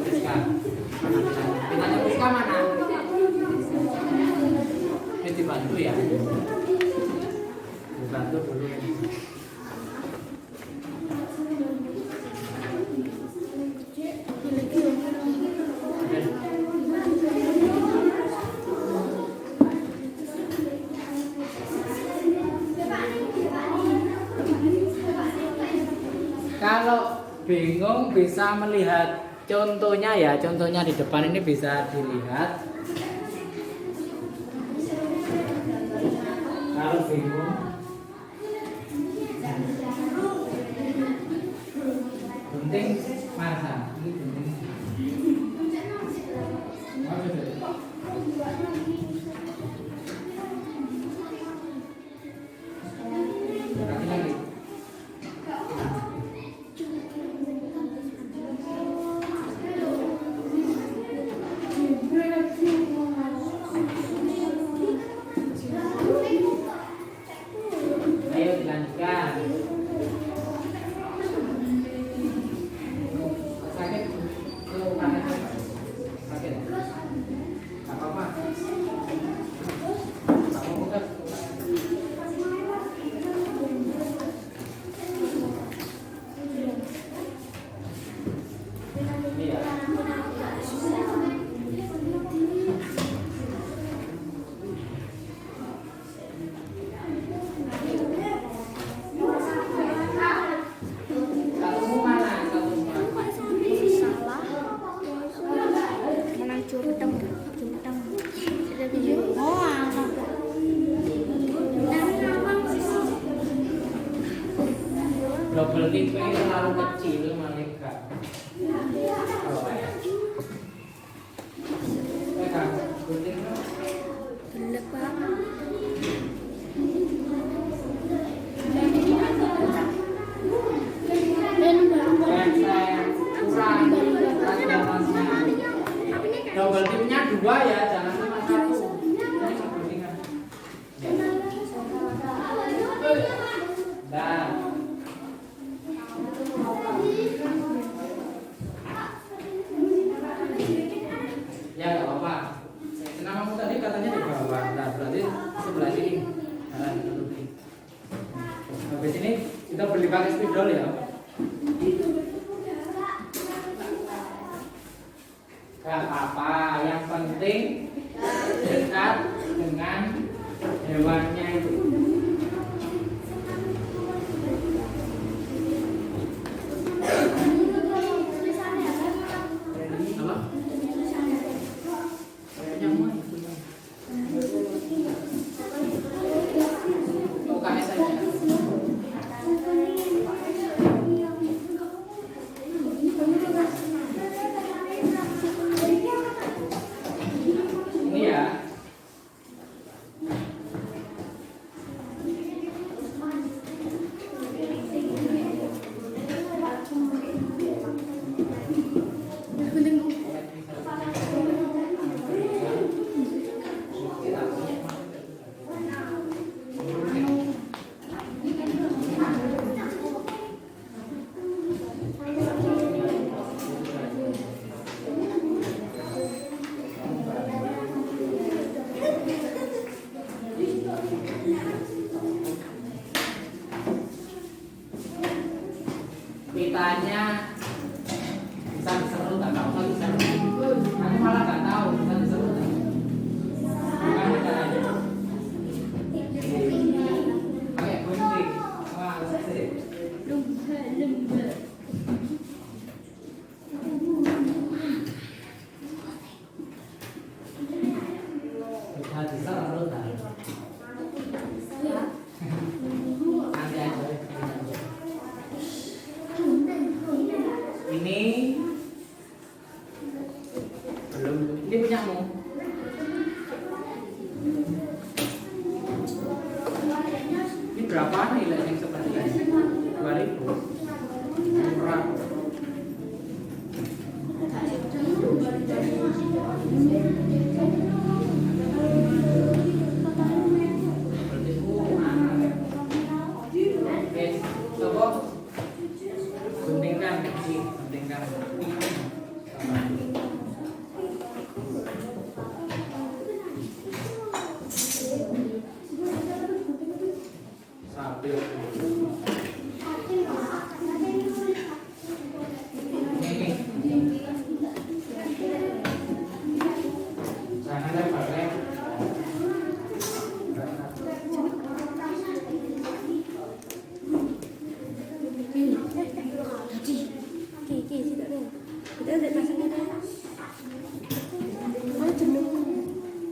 S1: Rizka. Pitanya Rizka mana? Ini dibantu ya. Dibantu dulu. Kalau bingung bisa melihat contohnya ya, contohnya di depan ini bisa dilihat. Kalau bingung, gunting masa, ini gunting. Lagi. Ayo dilanjutkan. Sakit? Sakit? Gak apa-apa. Kamu buka. Iya. Double tip ini terlalu kecil mereka. Oh, ya. Pegang, gunting dong.
S2: Belek, Pak.
S1: Kurang double tipnya 2 ya, jangan cuma 1. Ini guntingan. Dah. Ya nggak apa-apa. Namamu tadi katanya di bawah. Nah, berarti sebelah sini. Habis ini kita beli pakai spidol ya. Gak apa-apa. Yang penting dekat dengan hewannya itu. pitanya bisa diserut atau nggak bisa. Aku malah nggak tahu bisa diserut. Gimana caranya? Pakai gunting. Wah, sih. Bisa diserut. Nanti aja. Ini belum. Ini punyamu. Ini berapa nilai yang seperti ini? 2000. Murah.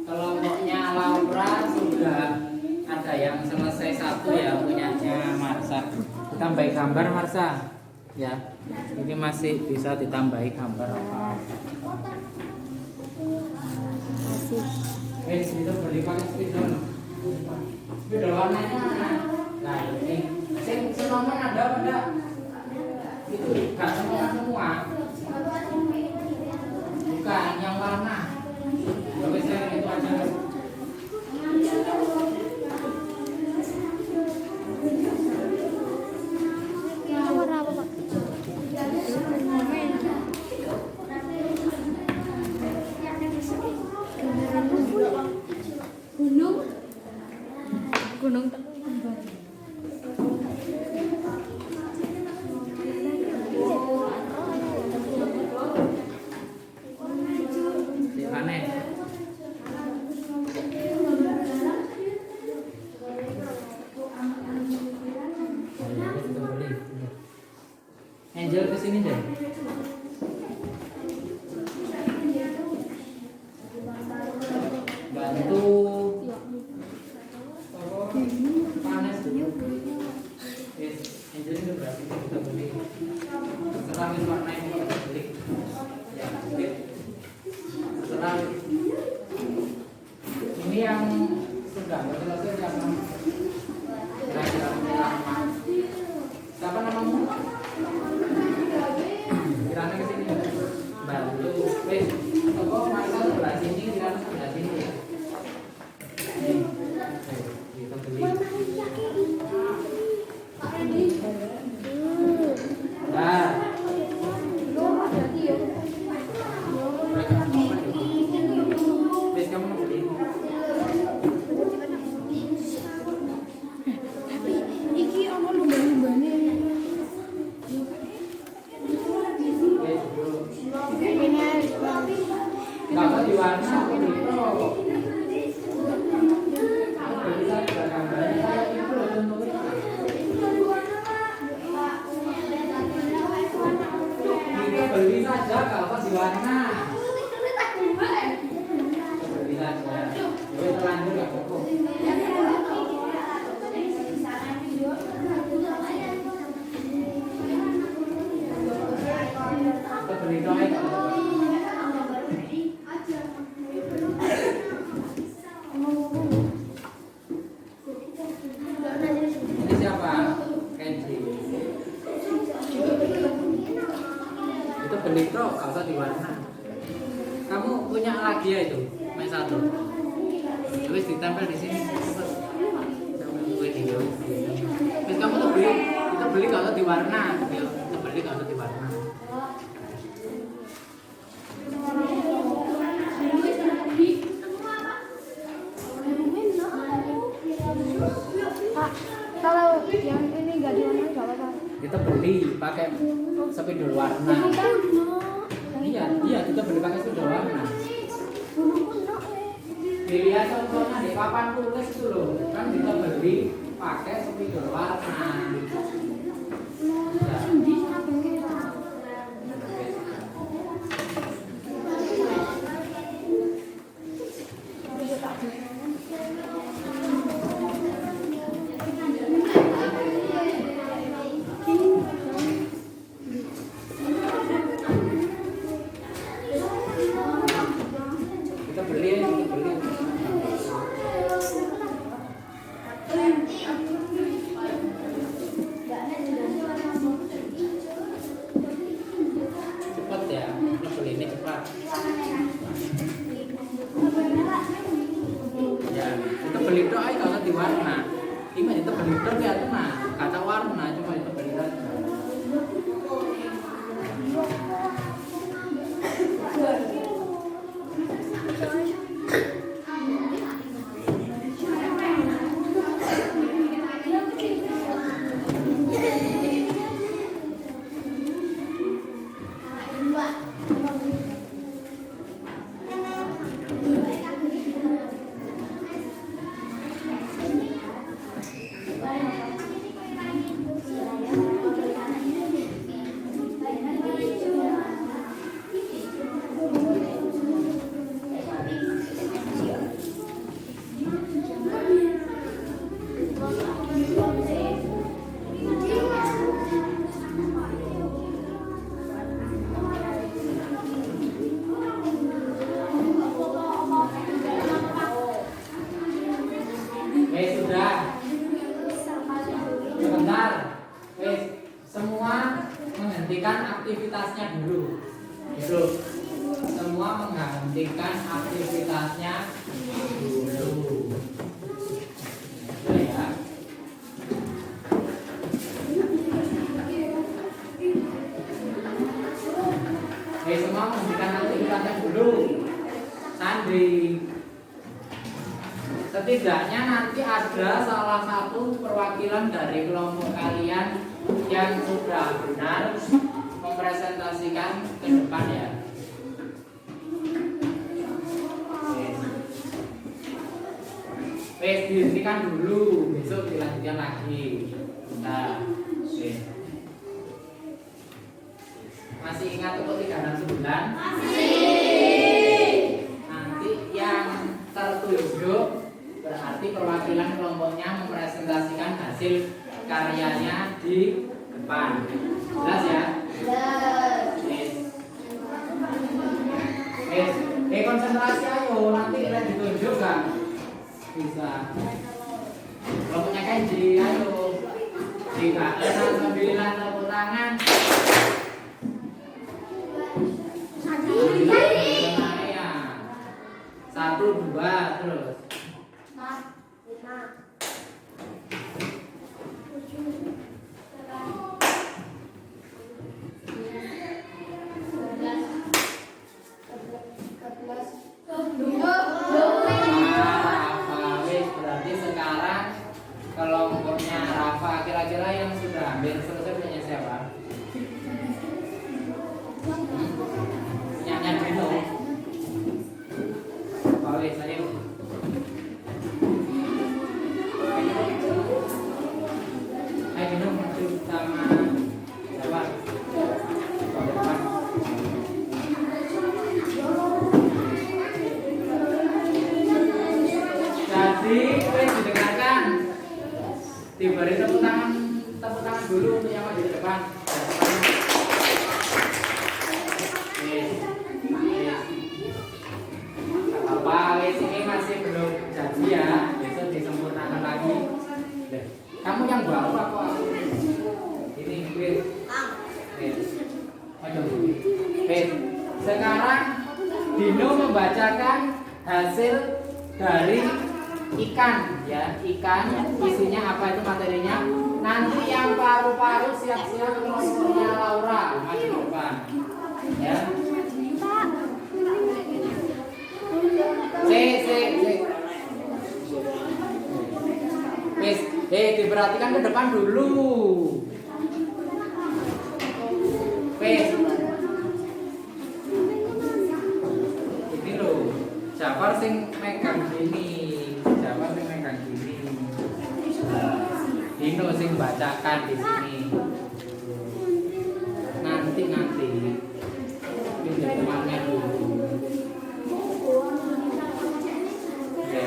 S1: Kelompoknya Laura sudah ada yang selesai satu ya, punyanya Marsa. Ditambahi gambar Marsa, ya. Ini masih bisa ditambahi gambar apa? Itu beli pakai spidol. Spidol warnanya mana? Nah ini, senomen ada apa enggak? Itu nggak semua. Bukan yang warna. Tapi saya itu aja.
S2: Warna apa, Pak? Gunung.
S1: Di mana? Angel kesini deh. Bantu. Panas dulu. Yes, Angel itu berarti kita beli. Terserah warna ini kita beli. Ya, terserah. Ini yang sudah selesai siapa? Kira-kira nama. Siapa namamu? Kirana ke sini. Bantu. Wes, toko Marsa sebelah sini, Kirana sebelah sini ya. Kita beli. Nah. Wes, kamu mau beli?
S2: Iki ono lumba-lumbane.
S1: Kalau di warna itu kita beli saja kalau di warna. Beli saja. Jadi terlanjur nggak cukup. Kita beli doang. Ini siapa? Kenji. Itu beli pro, kalau usah diwarna. Kamu punya lagi ya itu? Main satu. Terus ditempel di sini. Terus kamu tuh beli, kita beli kalau usah diwarna. Kita beli kalau usah diwarna.
S2: Pak, kalau yang ini nggak diwarnai nggak apa-apa.
S1: ditebeli pakai spidol warna. Iya, ditebeli pakai spidol warna. Dilihat contohnya di papan tulis itu loh, kan ditebeli pakai spidol warna. Ya. Kita beli. Cepat ya, beli ini cepat. Ya, kita beli doa kalau di warna. Ini kita beli doa ya tuh nah, kata warna cuma kita beli doa. Sudah. Sebentar. Semua menghentikan aktivitasnya dulu. Semua menghentikan aktivitasnya dulu. Ya. Semua menghentikan aktivitasnya dulu. Sandi. Setidaknya nanti ada salah satu perwakilan dari kelompok kalian yang sudah benar mempresentasikan ke depan ya. Dihentikan dulu, besok dilanjutkan lagi. Nah, masih ingat toko 369? Masih. Nanti yang tertunjuk berarti perwakilan kelompoknya mempresentasikan hasil karyanya di depan. Jelas ya? Yes. Konsentrasi ayo, nanti kalian ditunjuk kan? Bisa. Kelompoknya Kenji, ayo. 369 tepuk tangan. Satu, dua, terus. Berarti sekarang kelompoknya Rafa kira-kira yang sudah hampir selesai punya siapa? Punyanya Dino. Wes, ayo. Ayo Dino maju sama siapa? Jadi, didengarkan. Diberi tepuk tangan dulu untuk yang maju ke depan. Ini masih belum jadi ya, besok disempurnakan lagi. Kamu yang baru apa aku? Ini sekarang Dino membacakan hasil dari ikan ya, ikan isinya apa itu materinya. Nanti yang paru-paru siap-siap kelompoknya Laura maju ke depan ya. Diperhatikan ke depan dulu. letakkan di sini. Nanti pinjam temannya dulu. Oke.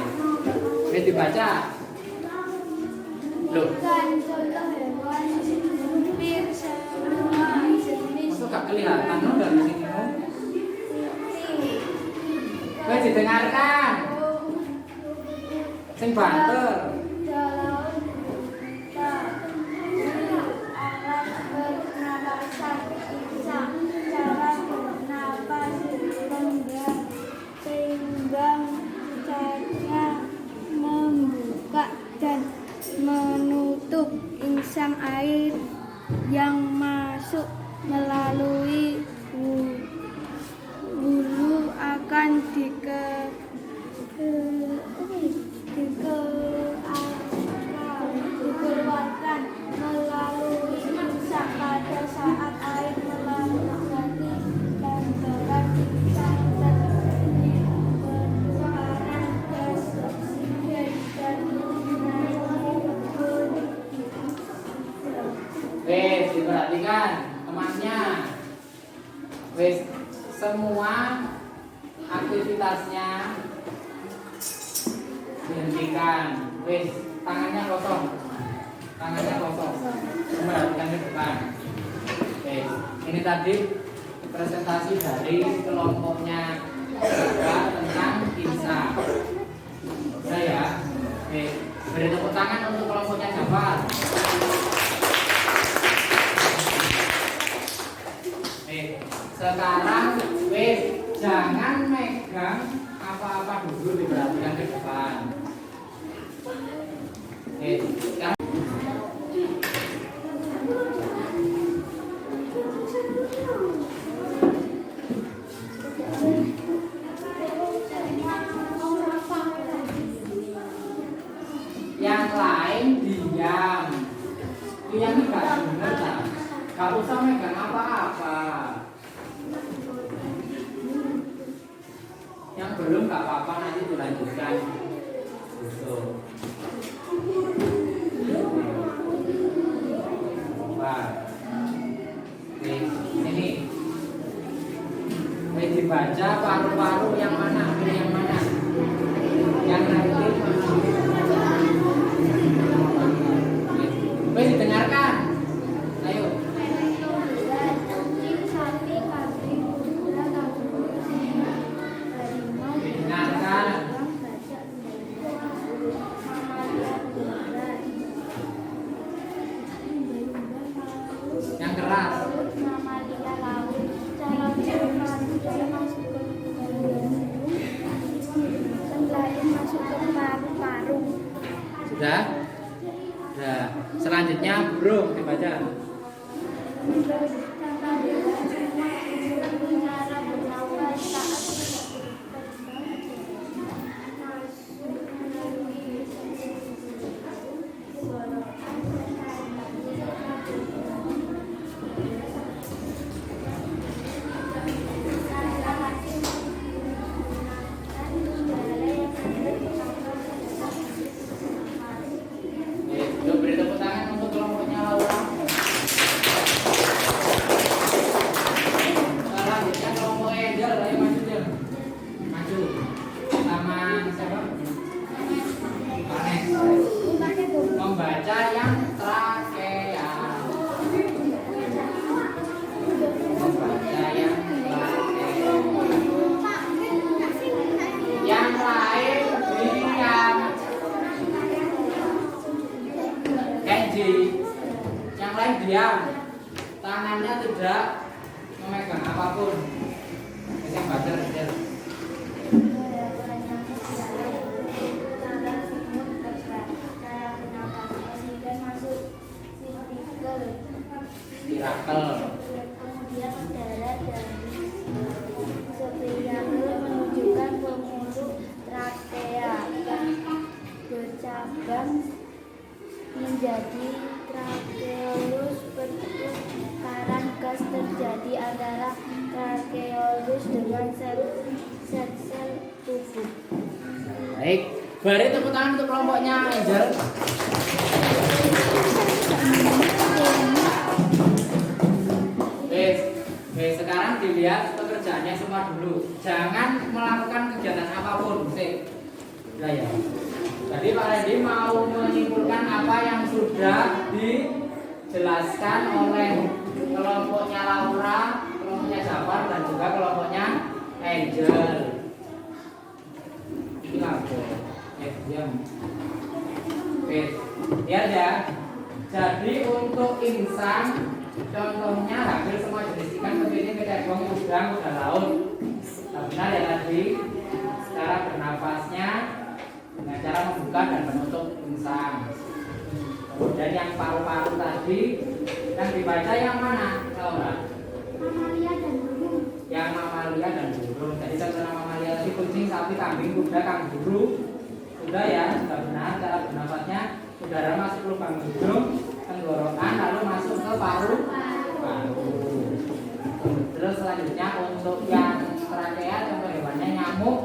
S1: Ini dibaca. Loh, masuk gak kelihatan no dari sini no? Wes didengarkan. Sing banter.
S2: Membuka dan menutup insang air yang masuk melalui hulu akan dikeluarkan melalui insang pada saat air melewati lembaran insang terjadi pertukaran gas oksigen dan nitrogen.
S1: Wes diperhatikan temannya. Wes semua aktivitasnya dihentikan. Wes tangannya kosong. Perhatikan ke depan. Wes ini tadi presentasi dari kelompoknya tentang insang. Udah ya. Wes beri tepuk tangan untuk kelompoknya Jafar. Sekarang wes jangan megang apa-apa dulu, diperhatikan ke depan. Sekarang yang lain diam. Diam ini gak bener tak? Gak usah megang apa-apa. Yang belum gak apa-apa, nanti dilanjutkan. Gitu. Wah. Oke, ini. Ini dibaca paru-paru yang mana? Yang mana? Yang nanti. Wes didengarkan. Ayo. Yang keras. Sudah? Nah, selanjutnya burung dibaca. Beri tepuk tangan untuk kelompoknya Laura. Selanjutnya kelompok Angel, ayo maju dia. Maju. Sama siapa? Panes. Membaca yang trakea. Membaca yang trakea. Yang lain diam. Kenji, yang lain diam, tangannya tidak memegang apapun. Yang baca kecil. Tirakel.
S2: Kemudian udara dari spirakel menunjukkan pembuluh trakea bercabang menjadi trakeolus. Pertukaran gas terjadi antara trakeolus dengan sel-sel tubuh.
S1: Baik, beri tepuk tangan untuk kelompoknya Angel. lihat pekerjaannya semua dulu. Jangan melakukan kegiatan apapun. Nah, ya. Jadi Pak Randy mau menyimpulkan apa yang sudah dijelaskan oleh kelompoknya Laura, kelompoknya Jafar, dan juga kelompoknya Angel. Ini apa? Diam. Oke, lihat ya. Jadi untuk insan, contohnya hampir semua jenis ikan seperti ini, kecebong, udang, kuda laut. Nah, benar ya tadi. Cara bernafasnya dengan cara membuka dan menutup insang. Kemudian yang paru-paru tadi, yang dibaca yang mana, Laura?
S2: Mamalia dan burung.
S1: Yang mamalia dan burung. Jadi contohnya mamalia tadi kucing, sapi, kambing, kuda, kanguru. Sudah ya, sudah benar cara bernafasnya. Udara masuk ke lubang hidung, tenggorokan, lalu masuk ke paru-paru. Terus selanjutnya untuk yang trakea, contoh hewannya nyamuk,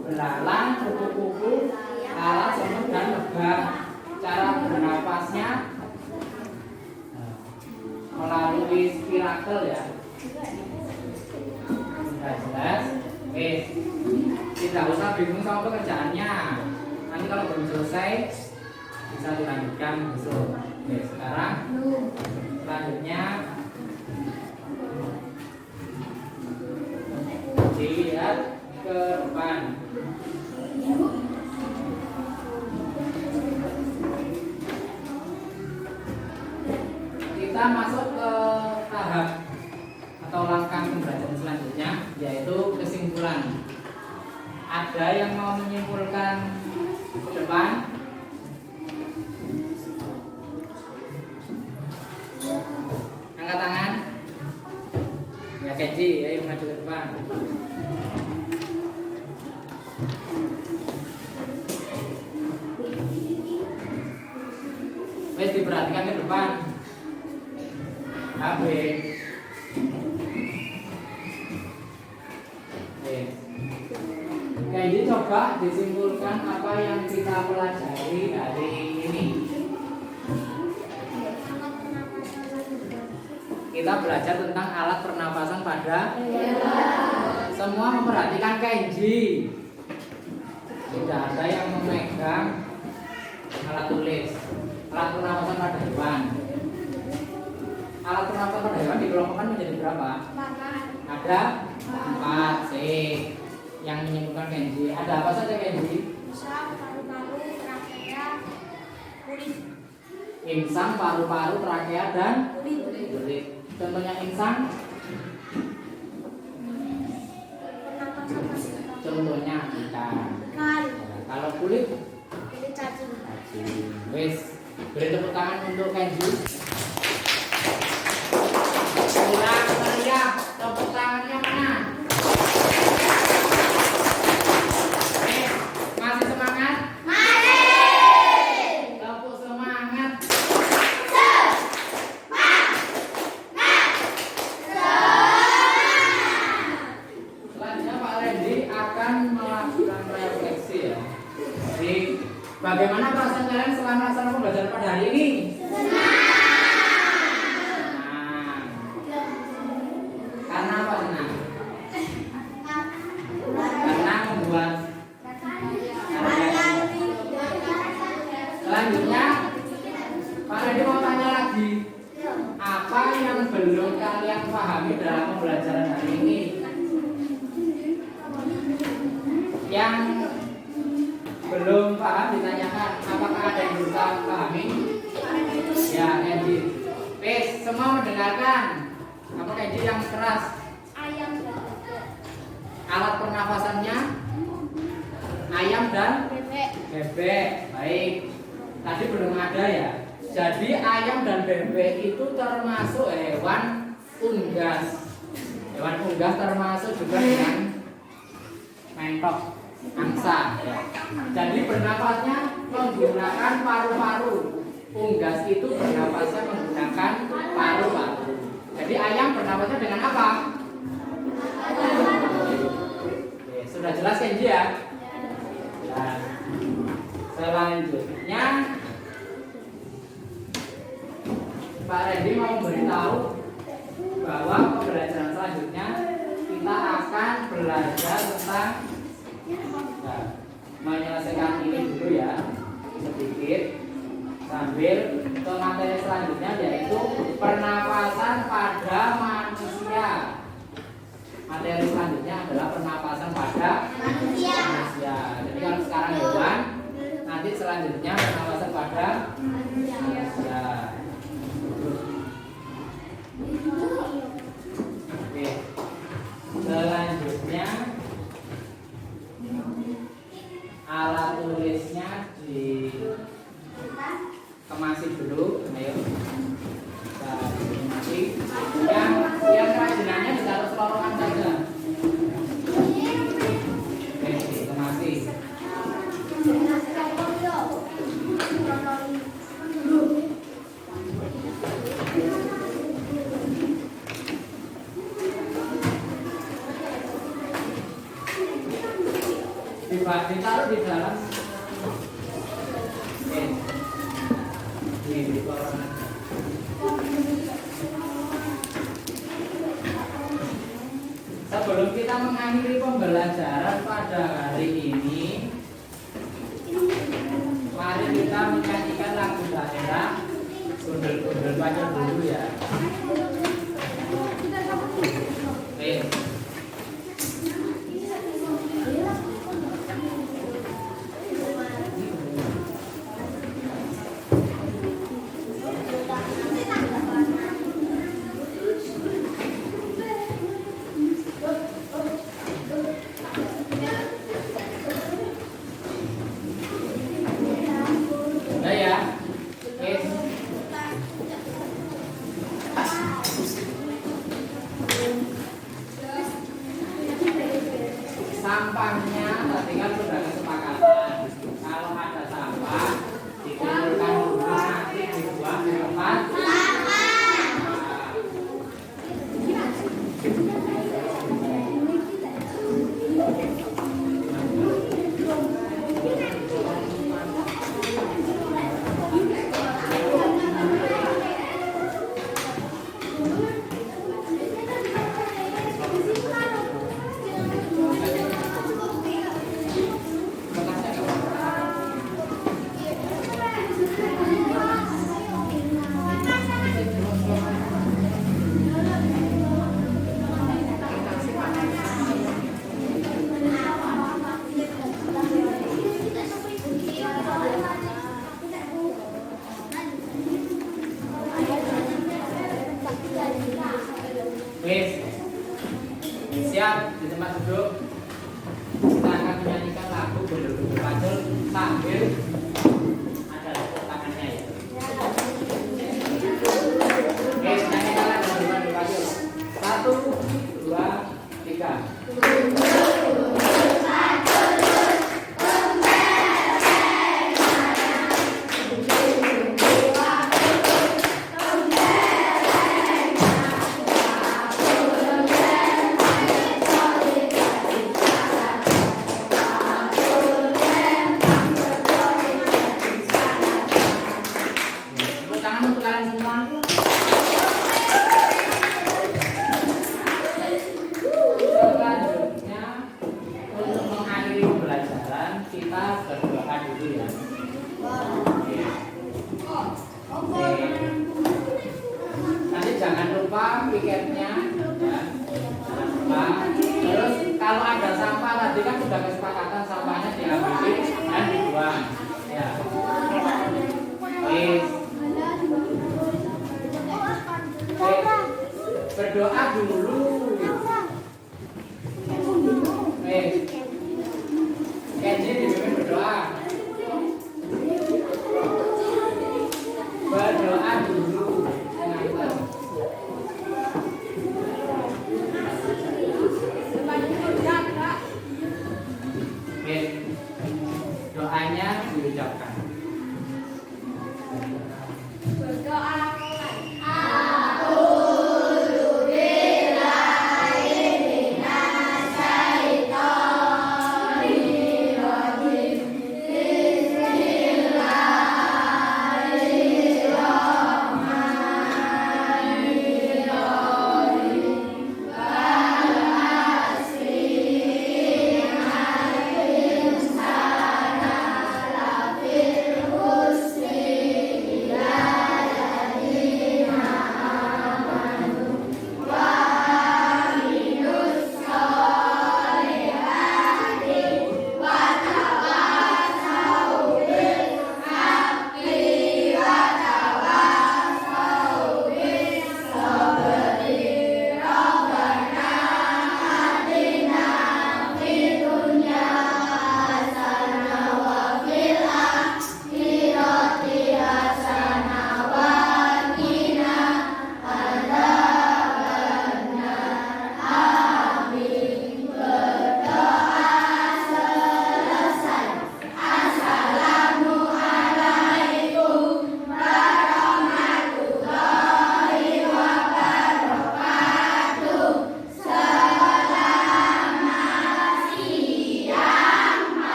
S1: belalang, kupu-kupu, lalat, semut, dan lebah. Cara bernafasnya melalui spirakel ya. Sudah jelas? Tidak usah bingung sama pekerjaannya. Nanti kalau belum selesai bisa dilanjutkan besok. Sekarang selanjutnya dilihat ke depan. Kita masuk ke tahap atau langkah pembelajaran selanjutnya, yaitu kesimpulan. Ada yang mau menyimpulkan ke depan? Angkat tangan. Ya Kenji, ayo maju ke depan. Wes diperhatikan ke depan. AB. Kenji coba disimpulkan apa yang kita pelajari hari ini. Kita belajar tentang alat pernapasan pada hewan. Semua memperhatikan Kenji. Tidak ada yang memegang alat tulis. Alat pernapasan pada hewan. Alat pernapasan pada hewan dikelompokkan menjadi berapa? Ada 4. Yang menyimpulkan Kenji. Ada apa saja Kenji?
S2: Insang, paru-paru, trakea, kulit.
S1: Insang, paru-paru, trakea, dan kulit. Contohnya insang. Contohnya ikan. Kalau kulit,
S2: Cacing.
S1: wes. Beri tepuk tangan untuk Kenji. Ulang meriah. Tepuk tangannya mana? Masih semangat? Tepuk semangat. Selanjutnya Pak Randy akan melakukan refleksi ya. Jadi bagaimana perasaan kalian setelah melaksanakan pembelajaran pada hari ini? Senang. Karena apa senang? Karena membuat. Selanjutnya Pak Randy mau tanya lagi. Apa yang belum kalian pahami dalam pembelajaran hari ini? Yang belum paham ditanyakan, apakah ada yang bisa pahami? Ya, Kenji. Semua mendengarkan. Apa Kenji yang keras?
S2: Ayam dan
S1: Alat pernafasannya ayam dan
S2: bebek.
S1: bebek. Baik. Tadi belum ada ya. Jadi ayam dan bebek itu termasuk hewan unggas. Hewan unggas termasuk juga dengan mentok, angsa ya. Jadi bernafasnya menggunakan paru-paru. Unggas itu bernafasnya menggunakan paru-paru. Jadi ayam bernafasnya dengan apa? Oke, sudah jelas Kenji ya? Dan selanjutnya Pak Randy mau memberitahu bahwa pembelajaran selanjutnya belajar tentang nah, menyelesaikan ini dulu ya sedikit sambil ke materi selanjutnya yaitu pernapasan pada manusia. Materi selanjutnya adalah pernapasan pada manusia. Jadi kalau sekarang hewan, nanti selanjutnya pernapasan pada manusia. Oke. Selanjutnya alat tulisnya dikemasi dulu, ayo. Kita kemasi. Yang kerajinannya ditaruh selorokan saja. Oke, dikemasi. Ditaruh di dalam di bawah. Sebelum kita mengakhiri pembelajaran pada hari ini, mari kita menyanyikan lagu daerah Gundul-gundul Pacul dulu ya. Sampahnya tadi kan sudah kesepakatan. Kalau ada sampah dikumpulkan dulu nanti dibuang di tempat siap di tempat duduk. Kita akan menyanyikan lagu Gundul-gundul Pacul sambil ada tepuk tangannya ya. Oke, nyanyikan lagu Gundul-gundul Pacul. 1, 2, 3. Jangan lupa piketnya ya. Jangan lupa. Terus kalau ada sampah tadi kan sudah kesepakatan sampahnya diambil dan dibuang ya. Berdoa dulu. Kenji dipimpin berdoa.